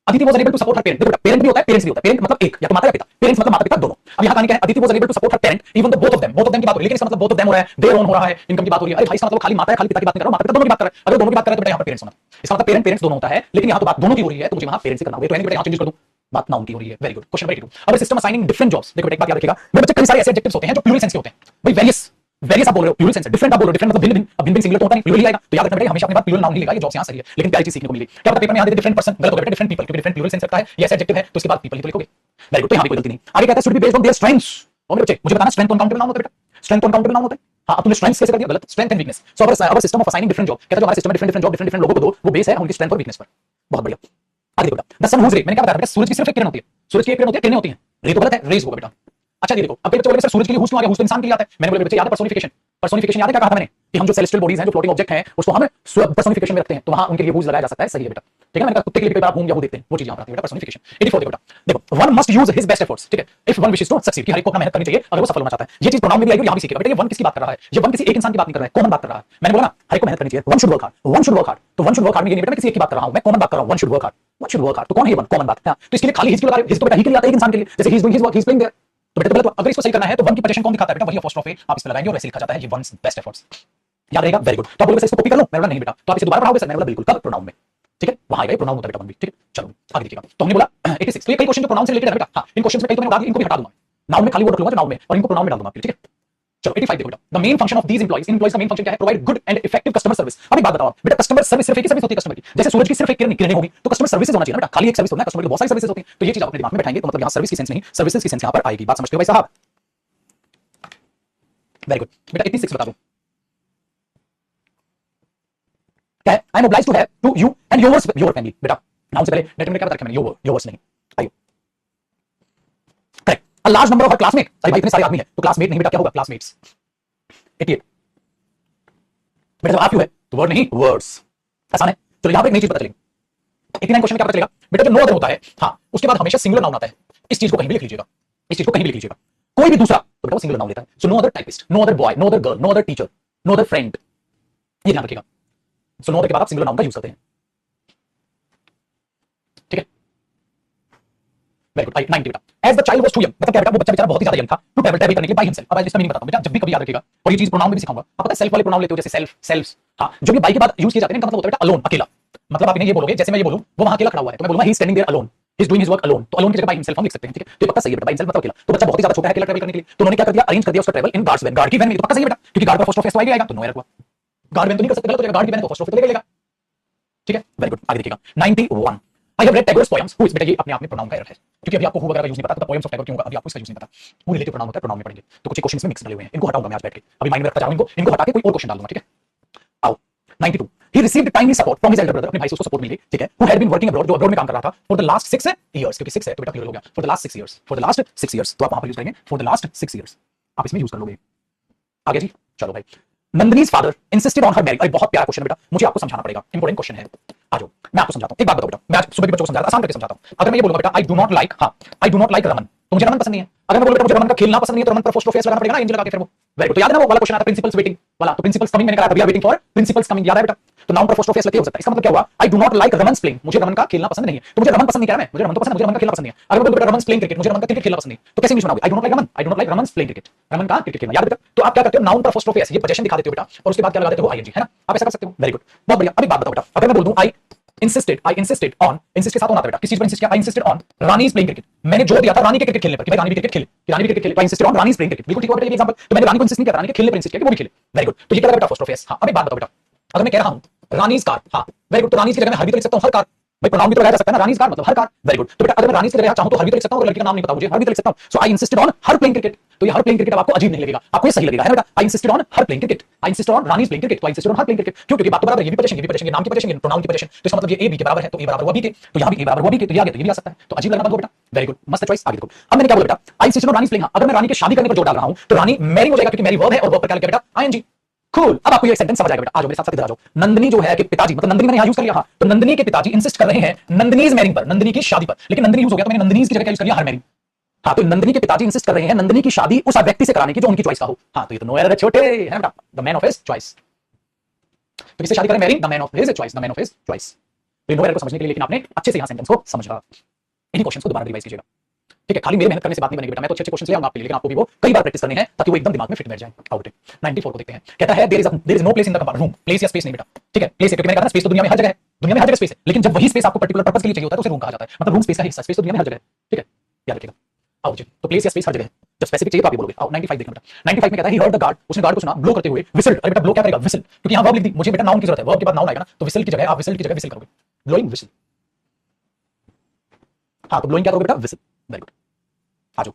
Aditi was unable to support her parent, देखो बेटा पेरेंट भी होता है, पेरेंट्स भी होता है, पेरेंट मतलब एक या तो माता या पिता, पेरेंट्स मतलब माता पिता दोनों। अब यहां कहानी क्या है? Aditi was unable to support her parent even the both of them की बात हो रही है, लेकिन इसका मतलब बोथ ऑफ देम हो रहा है, देयर ओन हो रहा है, इनकम की बात हो रही है। अरे भाई इसका मतलब खाली माता है खाली पिता की बात नहीं कर रहा हूं, माता पिता दोनों की बात कर रहा है। अगर दोनों की बात कर रहा है तो बेटा यहां पर पेरेंट्स होना, इसका मतलब पेरेंट्स दोनों होता है, लेकिन यहां तो बात दोनों की हो रही है, तो मुझे वहां पेरेंट्स से करना होगा, तो यानी बेटा यहां चेंज कर दूं, बात नाउन की हो रही है। Very good, question number 82। अब सिस्टम असाइनिंग डिफरेंट जॉब्स, देखो बेटा एक बात याद रखिएगा, मेरे बच्चे कई सारे ऐसे एडजेक्टिव्स होते हैं जो प्लूरल सेंस के होते हैं। भाई वेरियस, वेरियस आप बोल रहे हो, प्लूरल सेंस है, डिफरेंट आप बोल रहे हो, डिफरेंट मतलब भिन्न भिन्न, अब भिन्न भिन्न सिंगुलर तो होता नहीं, प्लूरल ही आएगा, तो याद रखना बेटा हमेशा अपनी बात प्लूरल नाउन नहीं लेगा, ये जॉब्स यहां सही है, लेकिन प्यारी चीज सीखने को मिली। क्या पता पेपर में यहां दे डिफरेंट पर्सन, गलत हो गया बेटा, डिफरेंट पीपल, क्योंकि डिफरेंट प्लूरल सेंस रखता है, ये ऐसा एडजेक्टिव है तो उसके बाद पीपल ही तो लिखोगे। वेरी गुड, तो यहां भी कोई गलती नहीं। आगे कहता है should be based on their strengths, और मेरे बच्चे मुझे बताना स्ट्रेंथ अनकाउंटेबल नाउन होता है बेटा, स्ट्रेंथ अनकाउंटेबल नाउन होता है। हां, अब तुमने स्ट्रेंथ्स कैसे कर दिया? गलत, strength and weakness. So our system of assigning different job, कहता है जो हमारा सिस्टम में different different job, different different लोगों को दो, वो बेस है उनकी स्ट्रेंथ और वीकनेस पर। बहुत बढ़िया। आगे देखो बेटा, द सन हुज रे, मैंने क्या बताया बेटा, सूरज की सिर्फ एक किरण होती है, सूरज की एक किरण होती है, किरणें होती हैं, रे तो गलत है, रेज होगा बेटा। अच्छा ये देखो, अब बच्चे बोले सर सूरज के लिए हुज क्यों आ गया? हुज तो इंसान के लिए आता है। मैंने बोला बच्चे याद है पर्सोनिफिकेशन, पर्सोनिफिकेशन याद है क्या कहा था मैंने कि हम जो सेलेस्टियल बॉडीज हैं, जो फ्लोटिंग ऑब्जेक्ट हैं, उसको हम पर्सोनिफिकेशन में रखते हैं, तो वहां उनके लिए हुज लगाया जा सकता है, सही है बेटा। ठीक है, मैंने कहा कुत्ते के लिए कई बार घूम या वो देखते हैं, वो चीज यहां पर आती है बेटा, पर्सोनिफिकेशन। 84 देखो बेटा, देखो one must use his best efforts, ठीक है, if one wishes to succeed, कि हर एक को अपना मेहनत करनी चाहिए अगर वो सफल होना चाहता है। ये चीज प्रोनाउन में भी आएगी, यहां भी सीखेगा बेटा। ये वन किसकी बात कर रहा है? ये वन किसी एक इंसान की बात नहीं कर रहा है, कॉमन बात कर रहा है। मैंने बोला ना हर एक को मेहनत करनी चाहिए, one should work hard, one should work hard, तो वन शुड वर्क हार्ड में ये नहीं बेटा मैं किसी एक की बात कर रहा हूं, मैं कॉमन बात कर रहा हूं, one should work hard, one should work hard, तो कौन है ये वन? कॉमन बात है, तो इसके लिए खाली हिज क्यों लगा रहे हो? हिज तो बेटा ही के लिए आता है, एक इंसान के लिए, जैसे he is doing his work, he is playing there, तो बेटा गलत हुआ। अगर इसको सही करना है तो वन की पोजीशन कौन दिखाता है बेटा? वही अपोस्ट्रोफी आप इस पे लगाएंगे और ऐसे लिखा जाता है ये वंस बेस्ट एफर्ट्स, याद रहेगा। वेरी गुड, तो आप बोलोगे इसको कॉपी कर लो, मैं बोला नहीं बेटा, तो आप इसे दोबारा पढ़ाओगे सर? मैं बोला बिल्कुल, कब? प्रोनाउन में, ठीक है, वहां आएगा प्रोनाउन होता है बेटा वन भी, ठीक है। चलो आगे देखिएगा, तो हमने बोला 86, तो ये कई क्वेश्चन जो प्रोनाउन से रिलेटेड है बेटा। हां, इन क्वेश्चंस में कई तो मैंने उड़ा दिए, इनको भी हटा दूंगा, नाउन में खाली वर्ड रख लूंगा जो नाउन में, और इनको प्रोनाउन में डाल दूंगा, ठीक है। चलो 85 देखो बेटा, the main function of these employees, इन एम्प्लॉइज का मेन फंक्शन क्या है? Provide good and effective customer service. अब एक बात बताओ बेटा, कस्टमर सर्विस सिर्फ एक ही सर्विस होती है कस्टमर की, जैसे सूरज की सिर्फ एक किरण होगी तो कस्टमर सर्विसेज होना चाहिए ना बेटा, खाली एक सर्विस होना है, कस्टमर की बहुत सारी सर्विसेज होती हैं, तो ये चीज आप अपने दिमाग में बैठाएंगे, तो मतलब यहां सर्विस की सेंस नहीं, सर्विसेज की सेंस यहां पर आएगी। बात समझते हो भाई साहब? वेरी गुड बेटा, 86 बता दो क्या है? I am obliged to have to you and yours, your family बेटा, नाउन से पहले डेट में क्या बता रखा मैंने? योर्स नहीं, आइयो correct. A large number of her classmate, अरे भाई इतने सारे आदमी है तो क्लासमेट नहीं बेटा, क्या होगा? क्लासमेट्स। 88 बेटा, जब आप क्यों है तो वर्ड नहीं, वर्ड्स, आसान है। चलो यहां पर एक नई चीज पता चलेगी, 89 क्वेश्चन में क्या पता चलेगा बेटा? जो नो अदर होता है, हां, उसके बाद हमेशा सिंगुलर नाउन आता है, इस चीज को कहीं भी लिख लीजिएगा, इस चीज को कहीं भी लिख लीजिएगा, कोई भी दूसरा तो बेटा वो सिंगुलर नाउन लेता है। So no other typist, no other boy, no other girl, no other teacher, no other friend, ये ध्यान रखिएगा। सो नो अदर के बाद आप सिंगुलर नाउन का यूज करते हैं, ठीक है। वेरी गुड, 90 बेटा, as the child was too young, मतलब क्या बेटा? वो बच्चा बेचारा बहुत ही ज्यादा यंग था टू ट्रैवल करने के लिए बाय हिमसेल्फ। अब इसका मीनिंग बताता हूं बेटा, जब भी कभी याद रखिएगा, और ये चीज प्रोनाउन में भी सिखाऊंगा। आप पता है सेल्फ वाले प्रोनाउन लेते हो, जैसे सेल्फ, सेल्फ्स, हां, जो भी बाई के बाद यूज किए जाते हैं, इनका मतलब होता है बेटा अलोन, अकेला। मतलब आप इन्हें ये बोलोगे, जैसे मैं ये बोलूं वो वहां अकेला खड़ा हुआ है, तो मैं बोलूंगा he is standing there alone, he is doing his work alone, तो अलोन की जगह बाय हिमसेल्फ हम लिख सकते हैं, ठीक है। तो ये पक्का सही है बेटा, बाय हिमसेल्फ मतलब अकेला, तो बच्चा बहुत ही ज्यादा छोटा है अकेला ट्रैवल करने के लिए, तो उन्होंने क्या कर दिया? अरेंज कर दिया उसका travel in guards van, guard की वैन में, तो पक्का सही है बेटा, क्योंकि गार्ड का फर्स्ट ऑफ तो आएगा, तो नो एरर हुआ, गार्ड वैन तो नहीं कर सकते, गलत हो जाएगा, गार्ड की वैन तो फर्स्ट ऑफ तो लेगा, ठीक है। वेरी गुड, आगे देखिएगा 91, I have read Tagore's poems, who is बेटा, ये अपने आप में प्रोनाउन का एरर है, क्योंकि अभी आपको हु वगैरह का यूज नहीं पता, तो पोएम्स ऑफ टैगोर क्यों होगा, अभी आपको इसका यूज नहीं पता, वो रिलेटिव प्रोनाउन होता है, प्रोनाउन में पढ़ेंगे, तो कुछ क्वेश्चंस में मिक्स डले हुए हैं, इनको हटाऊंगा मैं आज बैठ के, अभी माइंड में रखता जाऊंगा, इनको हटा के कोई और क्वेश्चन डालूंगा, ठीक है। आओ 92, he received timely support from his elder brother, अपने भाई से उसको सपोर्ट मिली, ठीक है, who had been working abroad, जो अब्रॉड में काम कर रहा था, for the last 6 years, क्योंकि 6 है तो बेटा क्लियर हो गया, for the last 6 years, for the last 6 years, तो आप वहां पर यूज करेंगे for the last 6 years, आप इसमें यूज कर लोगे। आगे जी, चलो भाई, Nandini's father insisted on her marriage, अरे बहुत प्यारा क्वेश्चन बेटा, मुझे आपको समझाना पड़ेगा, इंपॉर्टेंट क्वेश्चन है, आ जाओ मैं आपको समझाता हूं। एक बात बताओ बेटा, मैं आज सुबह भी बच्चों को समझाता, आसान करके समझाता हूं। अगर मैं ये बोलूंगा बेटा, आई डू नॉट लाइक, हां, आई डू नॉट लाइक रमन, तो मुझे रमन पसंद नहीं है। अगर मैं बोलूं बेटा मुझे रमन का खेलना पसंद नहीं है, तो रमन पर फर्स्ट ऑफ फेस लगाना पड़ेगा ना, एंजल लगा के, फिर वो वेरी गुड। तो याद है ना वो वाला क्वेश्चन आता प्रिंसिपल्स वेटिंग वाला, तो प्रिंसिपल्स कमिंग मैंने कहा था, we are waiting for principal's coming, याद है बेटा? तो नाउन पर फर्स्ट ऑफ फेस लगे हो सकता है, इसका मतलब क्या हुआ? I do not like Raman's playing, मुझे रमन का खेलना पसंद नहीं है, तो मुझे रमन पसंद नहीं कह रहा मैं, मुझे रमन तो पसंद है, मुझे रमन का खेलना पसंद नहीं है। अगर मैं बोलूं बेटा रमन्स प्लेइंग क्रिकेट, मुझे रमन का क्रिकेट खेलना पसंद नहीं, तो कैसे इंग्लिश बनाओगे? I do not like Raman, I do not like Raman's playing cricket, Raman का क्रिकेट खेलना, याद बेटा? तो आप क्या करते हो, नाउन पर फर्स्ट ऑफ फेस ये पोजीशन दिखा देते हो बेटा, और उसके बाद क्या लगा देते हो? आईएनजी, है ना? आप ऐसा कर सकते हो, वेरी गुड, बहुत बढ़िया। अब एक बात बताओ बेटा, अगर मैं बोल दूं आई insisted on, insist के साथ होना था बेटा, किस चीज पर इंसिस्ट किया? I insisted on Rani's playing cricket, मैंने जोर दिया था रानी के क्रिकेट खेलने पर, कि भाई रानी भी क्रिकेट खेले, कि रानी भी क्रिकेट खेले, तो I insisted on Rani's playing cricket, बिल्कुल ठीक हो बेटा, ये एग्जांपल। तो मैंने रानी को इंसिस्ट नहीं किया, रानी के खेलने पर इंसिस्ट किया कि वो भी खेले, वेरी गुड। तो ये क्या लगा बेटा? First of face. हां, अब एक बात बताओ बेटा, अगर मैं कह रहा हूं रानीज कार, हां वेरी गुड, तो रानीज की जगह मैं हर भी तो लिख सकता हूं, हर कार, भाई प्रोनाउन भी तो लगाया जा सकता है ना, रानीज कार मतलब हर कार, वेरी गुड। तो बेटा अगर मैं रानीज की जगह चाहूं तो हर भी तो लिख सकता हूं, अगर लड़की का नाम नहीं पता मुझे, हर भी तो लिख सकता हूं। So I insisted on her playing cricket, तो ये हर प्लेइंग क्रिकेट आपको अजीब नहीं लगेगा, आपको ये सही लगेगा, है ना बेटा? I insisted on her playing cricket, I insisted on Rani's playing cricket, तो I insisted on her playing cricket, क्यों? क्योंकि बात तो बराबर है, ये भी पोजीशन, ये भी पोजीशन, ये नाम की पोजीशन, ये प्रोनाउन की पोजीशन, तो इसका मतलब ये ए बी के बराबर है, तो ए बराबर हुआ बी के, तो यहां भी ए बराबर हुआ बी के, तो ये आ गया, तो ये भी आ सकता है, तो अजीब लगना बंद हो बेटा, वेरी गुड, मस्त चॉइस। आगे देखो, अब मैंने क्या बोला बेटा? I insisted on Rani's playing, अगर मैं रानी की शादी करने पर जोर डाल रहा हूं तो रानी मैरिंग हो जाएगा, क्योंकि मैरी वर्ब है और वर्ब पर क्या लग गया बेटा? ING, cool. अब आपको ये सेंटेंस समझ आएगा बेटा, आ जाओ मेरे साथ साथ इधर आ जाओ। नंदिनी जो है कि पिताजी, मतलब नंदिनी मैंने यहां यूज कर लिया, हाँ, तो नंदिनी के पिताजी इंसिस्ट कर रहे हैं नंदिनीज मैरिंग पर, नंदिनी की शादी पर, लेकिन नंदिनी यूज हो गया तो मैंने नंदिनीज की जगह यूज कर लिया हर मैरिंग। हाँ, तो नंदिनी के पिताजी इंसिस्ट कर रहे हैं नंदिनी की शादी उस व्यक्ति से कराने की जो उनकी चॉइस का हो। हाँ, तो ये तो नो एरर है छोटे, है बेटा, the man of his choice. तो किससे शादी करें? Marrying the man of his choice, the man of his choice. तो इन नो एरर को समझने के लिए लेकिन आपने अच्छे से यहां सेंटेंस को समझा। इन्हीं क्वेश्चंस को दोबारा रिवाइज कीजिएगा, ठीक है? खाली मेरे मेहनत करने से बात नहीं बनेगी बेटा, मैं तो अच्छे क्वेश्चन ले आऊंगा आपके लिए, लेकिन आपको भी वो कई बार प्रैक्टिस करनी है ताकि वो एकदम दिमाग में फिट बैठ जाए। आउट 94 को देखते हैं, कहता है there is no place in the room, place या स्पेस नहीं बेटा, ठीक है? प्लेस है क्योंकि मैंने कहा स्पेस तो दुनिया में हर जगह है, दुनिया में हर जगह स्पेस है, लेकिन जब वही स्पेस आपको पर्टिकुलर पर्पस के लिए चाहिए होता है तो उसे रूम कहा जाता है, मतलब रूम स्पेस का हिस्सा, स्पेस तो दुनिया में हर जगह है, ठीक है? याद रखिएगा। आओ जी, तो प्लेस या स्पेस हर जगह है, जब स्पेसिफिक चाहिए तो आप ये बोलोगे। आओ 95 देखना बेटा, 95 में कहता है ही हर्ड द गार्ड, उसने गार्ड को सुना ब्लो करते हुए, विसल। अरे बेटा ब्लो क्या करेगा? विसल, क्योंकि यहां वर्ब लिख दी, मुझे बेटा नाउन की जरूरत है, वर्ब के बाद नाउन आएगा ना, तो विसल की जगह आप विसल की जगह विसल करोगे, ब्लोइंग विसल। हाँ, तो ब्लोइंग क्या करोगे बेटा? विसल। वेरी गुड, आ जाओ।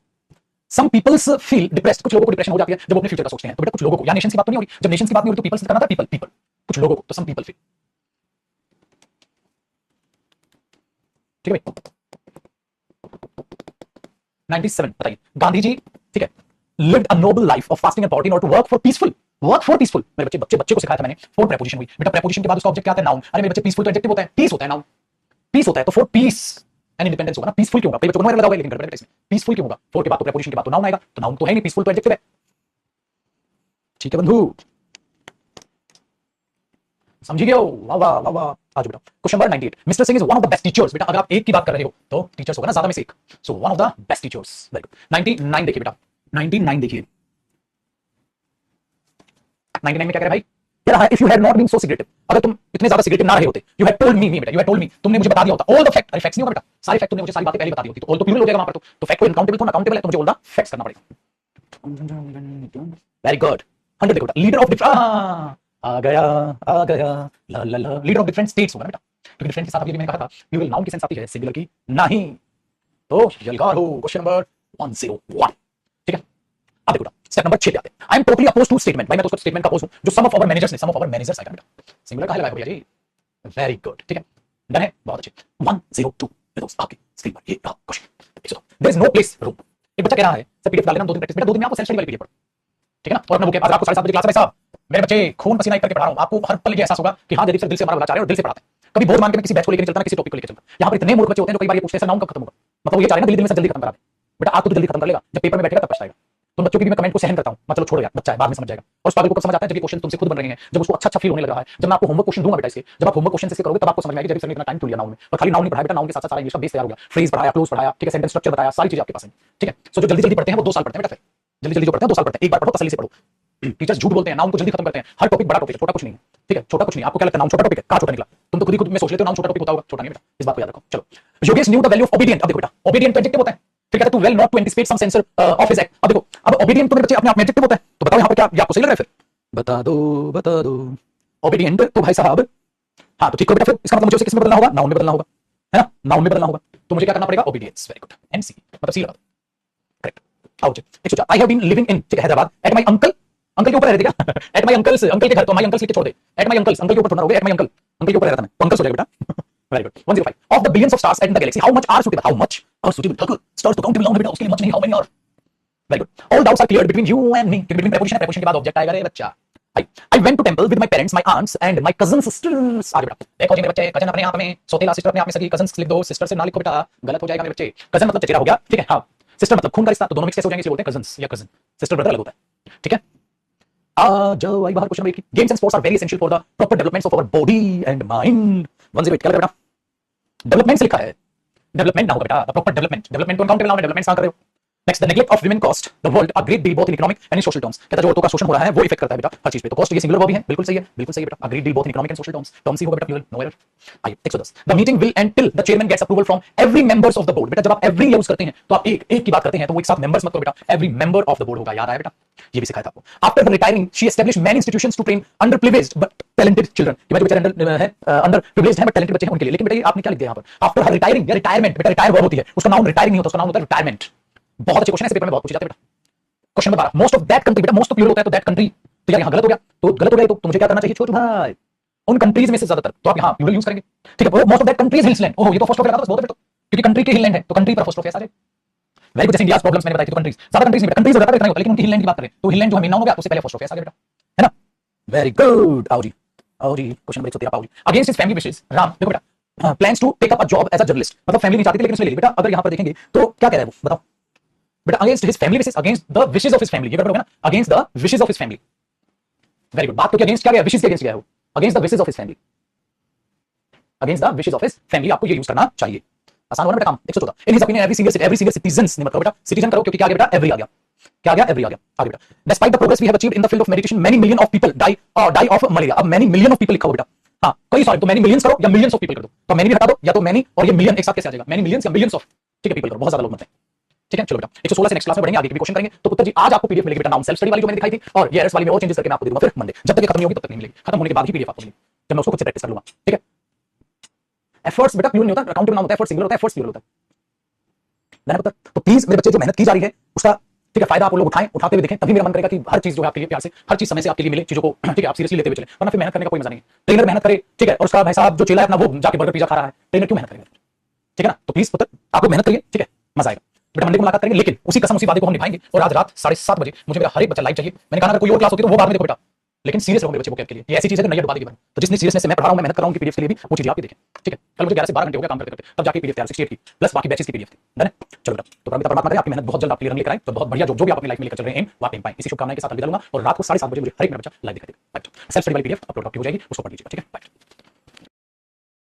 सम पीपल्स फील डिप्रेस्ड, कुछ लोगों को डिप्रेशन हो जाती है जब वो अपने फ्यूचर का सोचते हैं, तो बेटा कुछ लोगों को, या नेशन की बात तो नहीं हो रही, जब नेशन की बात नहीं हो रही तो पीपल्स करना था, पीपल पीपल, कुछ लोगों को, तो सम पीपल फील, ठीक है भाई? 97 बताइए, गांधी जी, ठीक है, lived a noble life of fasting and poverty in order to work for peaceful, work for peaceful। मेरे बच्चे बच्चे बच्चे को सिखाया था मैंने, फोर प्रेपोजिशन हुई बेटा, प्रेपोजिशन के बाद उसका ऑब्जेक्ट क्या आता है? नाउन। अरे मेरे बच्चे पीसफुल तो एडजेक्टिव होता है, पीस होता है नाउन, पीस होता है, तो फॉर पीस एंड इंडिपेंडेंस होगा ना, पीसफुल क्यों होगा? कई बच्चों को लगा होगा, लेकिन गड़बड़ है इसमें, पीसफुल क्यों होगा? फोर के बाद तो प्रेपोजिशन के बाद तो नाउन आएगा, तो नाउन तो है नहीं, पीसफुल तो एडजेक्टिव है, ठीक है बंधु? समझी गए हो? वाह वाह वाह वाह। आज बेटा question number 98, mister Singh is one of the best teachers. बेटा अगर आप एक की बात कर रहे हो तो टीचर्स होगा ना ज्यादा में से एक, so one of the best teachers. Very good. 99 देखिए बेटा, 99 देखिए, 99 में क्या करे भाई? कह रहा है if you had not been so secretive, अगर तुम इतने ज्यादा सिगरेटिव ना रहे होते, यू हैड टोल्ड मी बेटा, यू हैड टोल्ड मी, तुमने मुझे बता दिया होता, ऑल द फैक्ट। अरे फैक्ट्स नहीं होगा बेटा, सारे फैक्ट तुमने मुझे सारी बातें पहले बता दी होती, तो ऑल तो प्लूरल हो जाएगा वहां पर, तो फैक्ट को अनकाउंटेबल थोड़ा अकाउंटेबल है, तो मुझे ऑल द फैक्ट्स करना पड़ेगा। Very good. 100 देखो बेटा, लीडर ऑफ आ गया ला ला ला, लीडर ऑफ डिफरेंट स्टेट्स होगा बेटा, क्योंकि डिफरेंट के साथ अभी मैंने कहा था प्लूरल नाउन की सेंस आती है, सिंगुलर की नहीं। तो यलगार हो। क्वेश्चन नंबर 101, ठीक है? अब देखो स्टेप नंबर 6 पे आते हैं। I am totally oppose to statement, भाई मैं तो उसको स्टेटमेंट का अपोज हूं जो सम ऑफ आवर मैनेजर्स ने, सम ऑफ आवर मैनेजर्स आएगा बेटा, सिंगुलर का है लगाया भैया जी, वेरी गुड, ठीक है? डन है, बहुत अच्छे। 102 आपके स्क्रीन पर ये question, there is no place room. एक बच्चा कह रहा है सर पीडीएफ डाल लेना, 2 दिन प्रैक्टिस, बेटा 2 दिन में आपको सेल्फ स्टडी वाली पीडीएफ पढ़ो, ठीक है ना? और अपना बुक है, आपको 7:30 बजे क्लास है भाई साहब, मेरे बच्चे खून पसीना एक करके पढ़ा रहा हूं, आपको हर पल ये एहसास होगा कि हां जदीप सर दिल से हमारा भला चाह रहे हैं और दिल से पढ़ाते हैं। कभी बोझ मान के मैं किसी बैच को लेकर चलता ना, किसी टॉपिक को लेकर चलता। यहां पर इतने मूर्ख बच्चे होते हैं जो कई बार ये पूछते हैं सर नाउन कब खत्म होगा, मतलब ये चाह रहे हैं ना दिल्ली में सब जल्दी खत्म करा दे। बेटा आप तो जल्दी खत्म कर लेगा, जब पेपर में बैठेगा तब पछताएगा। तुम बच्चों की भी मैं कमेंट को सहन करता हूं, मतलब छोड़ो यार, बच्चा है बाद में समझ जाएगा। और उस पागल को कब समझ आता है? जब ये क्वेश्चन तुमसे खुद बन रहे हैं, जब उसको अच्छा फील होने लग रहा है, जब मैं आपको होमवर्क क्वेश्चन दूंगा बेटा इसके, जब आप होमवर्क क्वेश्चन इसके करोगे तब आपको समझ में आएगी जब सर ने इतना टाइम क्यों लिया नाउन में। और खाली नाउन नहीं पढ़ाया बेटा, नाउन के साथ साथ सारा इंग्लिश का बेस तैयार हो गया, फ्रेज पढ़ाया, क्लोज पढ़ाया, ठीक है, सेंटेंस स्ट्रक्चर बताया, सारी चीजें आपके पास है, ठीक है? सो जो जल्दी जल्दी पढ़ते हैं वो 2 साल पढ़ते हैं बेटा, फिर जल्दी जल्दी जो पढ़ते हैं 2 साल पढ़ते हैं, एक बार पढ़ो तसल्ली से पढ़ो। टीचर्स झूठ बोलते हैं, नाउन को जल्दी खत्म करते हैं, हर टॉपिक बड़ा टॉपिक है, छोटा कुछ नहीं है, ठीक है? छोटा कुछ नहीं, आपको क्या लगता है नाउन छोटा टॉपिक है? कहां छोटा निकला? तुम तो खुद ही खुद में सोच लेते हो नाउन छोटा टॉपिक होता होगा, छोटा नहीं बेटा, इस बात को याद रखो। चलो, Yogesh new the value of obedient. अब देखो बेटा, ओबीडिएंट तो एडजेक्टिव होता है, फिर कहता है to well not to anticipate some censure of his act. अब देखो, अब ओबीडिएंट तो मेरे बच्चे अपने आप में एडजेक्टिव होता है, तो बताओ यहां पर क्या ये आपको सही लग रहा है? फिर बता दो ओबीडिएंट तो भाई साहब, हाँ तो ठीक है बेटा, फिर इसका मतलब मुझे उसे किस में बदलना होगा? नाउन में बदलना होगा, है ना? नाउन में बदलना होगा, तो मुझे क्या करना पड़ेगा? ओबीडियंस। वेरी गुड, एनसी मतलब सी लगा दो, करेक्ट। आओ जी 104, I have been living in, ठीक है, Hyderabad, at my uncle, uncle के ऊपर रहते क्या? एट माय अंकल्स, अंकल के घर, तो माय अंकल्स लिख के छोड़ दे, एट माय अंकल्स, अंकल के ऊपर थोड़ा रहोगे, एट माय अंकल, अंकल के ऊपर रहता मैं, तो अंकल्स हो जाएगा बेटा। Very good. 105, of the billions of stars in the galaxy how much are suitable, how much are suitable, stars तो काउंटेबल नाउन बेटा, उसके लिए मच नहीं, how many are. Very good. All doubts are cleared between you and me, क्योंकि बिटवीन प्रीपोजिशन है, प्रीपोजिशन के बाद ऑब्जेक्ट आएगा रे बच्चा। I went to temple with my parents, my aunts and my cousin sisters। आगे बेटा देखो जी मेरे बच्चे, कजन अपने आप में, सौतेला सिस्टर अपने आप में, सगी कजन्स लिख दो, सिस्टर से ना लिखो बेटा, गलत हो जाएगा मेरे बच्चे। कजन मतलब चचेरा हो गया, ठीक है? हाँ, सिस्टर मतलब खून का रिश्ता, तो दोनों मिक्स कैसे हो जाएंगे, इसे बोलते हैं कजन्स या कजन, सिस्टर ब्रदर अलग होता है, ठीक है? जो आई बाहर question number 1, games and sports are very essential for the proper development of our body and mind. 108 क्या लग रहा है बेटा? डेवलपमेंट लिखा है, डेवलपमेंट ना होगा बेटा, द प्रॉपर डेवलपमेंट, डेवलपमेंट तो अनकाउंटेबल नाउन है, डेवलपमेंट कहां कर रहे हो? Next, the neglect of women cost the world a great deal both in economic and in social terms. कहता है जो औरतों का शोषण हो रहा है वो इफेक्ट करता है बेटा हर चीज पे, तो कॉस्ट ये सिंगुलर वर्ब है, बिल्कुल सही है, बिल्कुल सही है बेटा, a great deal both in economic and social terms, terms ही होगा बेटा प्लूरल, नो एरर। आइए 110, the meeting will end till the chairman gets approval from every members of the board. बेटा जब आप एवरी यूज करते हैं तो आप एक एक की बात करते हैं, तो वो एक साथ मेंबर्स मत करो बेटा, every member of the board होगा, याद आया बेटा? ये भी सिखाया था आपको। After retiring she established many institutions to train underprivileged but talented children. कि भाई जो बेचारे अंडर प्रिविलेज्ड हैं बट टैलेंटेड बच्चे हैं उनके लिए, लेकिन बेटा ये आपने क्या लिख दिया यहां पर? आफ्टर हर रिटायरिंग या रिटायरमेंट, बेटा रिटायर वर्ब होती है, उसका नाउन रिटायरिंग नहीं होता, उसका नाउन होता है रिटायरमेंट। बहुत अच्छे क्वेश्चन है, पेपर में बहुत पूछे जाते हैं बेटा। Question number 12, most of that country, बेटा मोस्ट तो प्लूरल होता है, तो दैट कंट्री, तो यार यहां गलत हो गया, तो गलत हो गया, तो मुझे क्या करना चाहिए छोटू भाई? उन कंट्रीज में से ज्यादातर, तो आप यहां प्लूरल यूज करेंगे, ठीक है? मोस्ट ऑफ दैट कंट्रीज हिल्सलैंड, ओह ये तो फर्स्ट ऑफ लगा दो बस, बहुत है, तो क्योंकि कंट्री के हिललैंड है तो कंट्री पर फर्स्ट ऑफ है सारे। Very good. जैसे इंडियाज प्रॉब्लम्स मैंने बताई थी, तो कंट्रीज, ज्यादा कंट्रीज में कंट्रीज ज्यादा इतना होता है, लेकिन उनकी हिललैंड की बात करें तो हिललैंड जो हमें नाउन हो गया, उससे पहले फर्स्ट ऑफ है सारे बेटा, है ना? Very good. आओ जी क्वेश्चन नंबर 113 पाओ जी। Against his family wishes, Ram देखो बेटा plans to take up a job as a journalist, मतलब फैमिली नहीं चाहती थी लेकिन उसने ले ली। बेटा अगर यहां पर देखेंगे तो क्या कह रहा है वो बताओ बेटा, against his family wishes, against the wishes of his family, ये गड़बड़ होगा ना, against the wishes of his family. Very good. बात तो क्या अगेंस्ट क्या गया, विशेस के अगेंस्ट गया है वो, against the wishes of his family, against the wishes of his family, आपको ये यूज करना चाहिए। आसान होगा ना बेटा काम। 114 in his opinion every senior citizens ने, मत करो बेटा सिटीजन करो क्योंकि क्या आ गया बेटा, एवरी आ गया, क्या आ गया, एवरी आ गया, आगे बेटा। Despite the progress we have achieved in the field of meditation many million of people die of malaria. अब मेनी मिलियन ऑफ पीपल लिखा हो बेटा, हाँ कई सारे, तो मेनी मिलियंस करो या मिलियंस ऑफ पीपल कर दो, तो मेनी भी हटा दो या तो मेनी और ये मिलियन एक साथ कैसे आ जाएगा, मेनी मिलियंस या मिलियंस ऑफ, ठीक है पीपल करो, बहुत ज्यादा लोग मत हैं। ठीक है चलो बेटा 116 से नेक्स्ट क्लास में बढ़ेंगे, आगे भी क्वेश्चन करेंगे। तो पुत्र जी आज आपको पीडीएफ मिलेगी बेटा, नाउन सेल्फ स्टडी वाली जो मैंने दिखाई थी, और ये एरर्स वाली में और चेंजेस करके मैं आपको दे दूंगा फिर मंडे, जब तक ये खत्म नहीं होगी तब तक नहीं मिलेगी, खत्म होने के बाद ही पीडीएफ आपको मिलेगी, जब मैं उसको खुद से प्रैक्टिस कर लूंगा। ठीक है एफर्ट्स बेटा प्लूरल नहीं होता, अकाउंटिव नाउन होता है, एफर्ट्स सिंगुलर होता है, एफर्ट्स प्लूरल होता है ना पुत्र। तो प्लीज मेरे बच्चे जो मेहनत की जा रही है उसका ठीक है फायदा आप लोग उठाएं, उठाते हुए देखें, तभी मेरा मन करेगा कि हर चीज जो है आपके लिए प्यार से, हर चीज समय से आपके लिए मिले, चीजों को ठीक है आप सीरियसली लेते हुए चले, वरना फिर मेहनत करने का कोई मजा नहीं है। ट्रेनर मेहनत करे ठीक है, और उसका भाई साहब जो चेला है अपना वो जाके बर्गर पिज्जा खा रहा है, ट्रेनर क्यों मेहनत करेगा, ठीक है ना। तो प्लीज पुत्र आप लोग मेहनत करिए, ठीक है मजा आएगा बेटा। मंडे को मुलाकात करेंगे, लेकिन उसी कसम उसी वादे को हम निभाएंगे, और आज रात 7:30 बजे मुझे मेरा हर एक बच्चा लाइव चाहिए। मैंने कहा अगर कोई और क्लास होती तो वो बाद में देखो बेटा, लेकिन सीरियस रहो मेरे बच्चे को के लिए, ये ऐसी चीज है कि नैया डुबा देगी बन। तो जितनी सीरियसनेस से मैं पढ़ा रहा हूं, मैं मेहनत कर रहा हूं कि पीडीएफ के लिए भी, वो चीज आप भी देखें, ठीक है। कल मुझे 11 से 12 घंटे हो गया काम करते करते, तब जाके पीडीएफ तैयार 68 की प्लस बाकी बैचेस की पीडीएफ थी, है ना। चलो बेटा तो परमात्मा करे आपकी मेहनत बहुत जल्द आपके लिए रंग लेकर आए, तो बहुत बढ़िया जो भी आप अपनी लाइफ में लेकर चल रहे हैं एम वो आप एम पाएं, इसी शुभकामनाएं के साथ अलविदा लूंगा। और रात को 7:30 बजे मुझे हर एक मेरा बच्चा लाइव दिखाई देगा। सेल्फ स्टडी वाली पीडीएफ अपलोड आपकी हो जाएगी, उसको पढ़ लीजिएगा, ठीक है।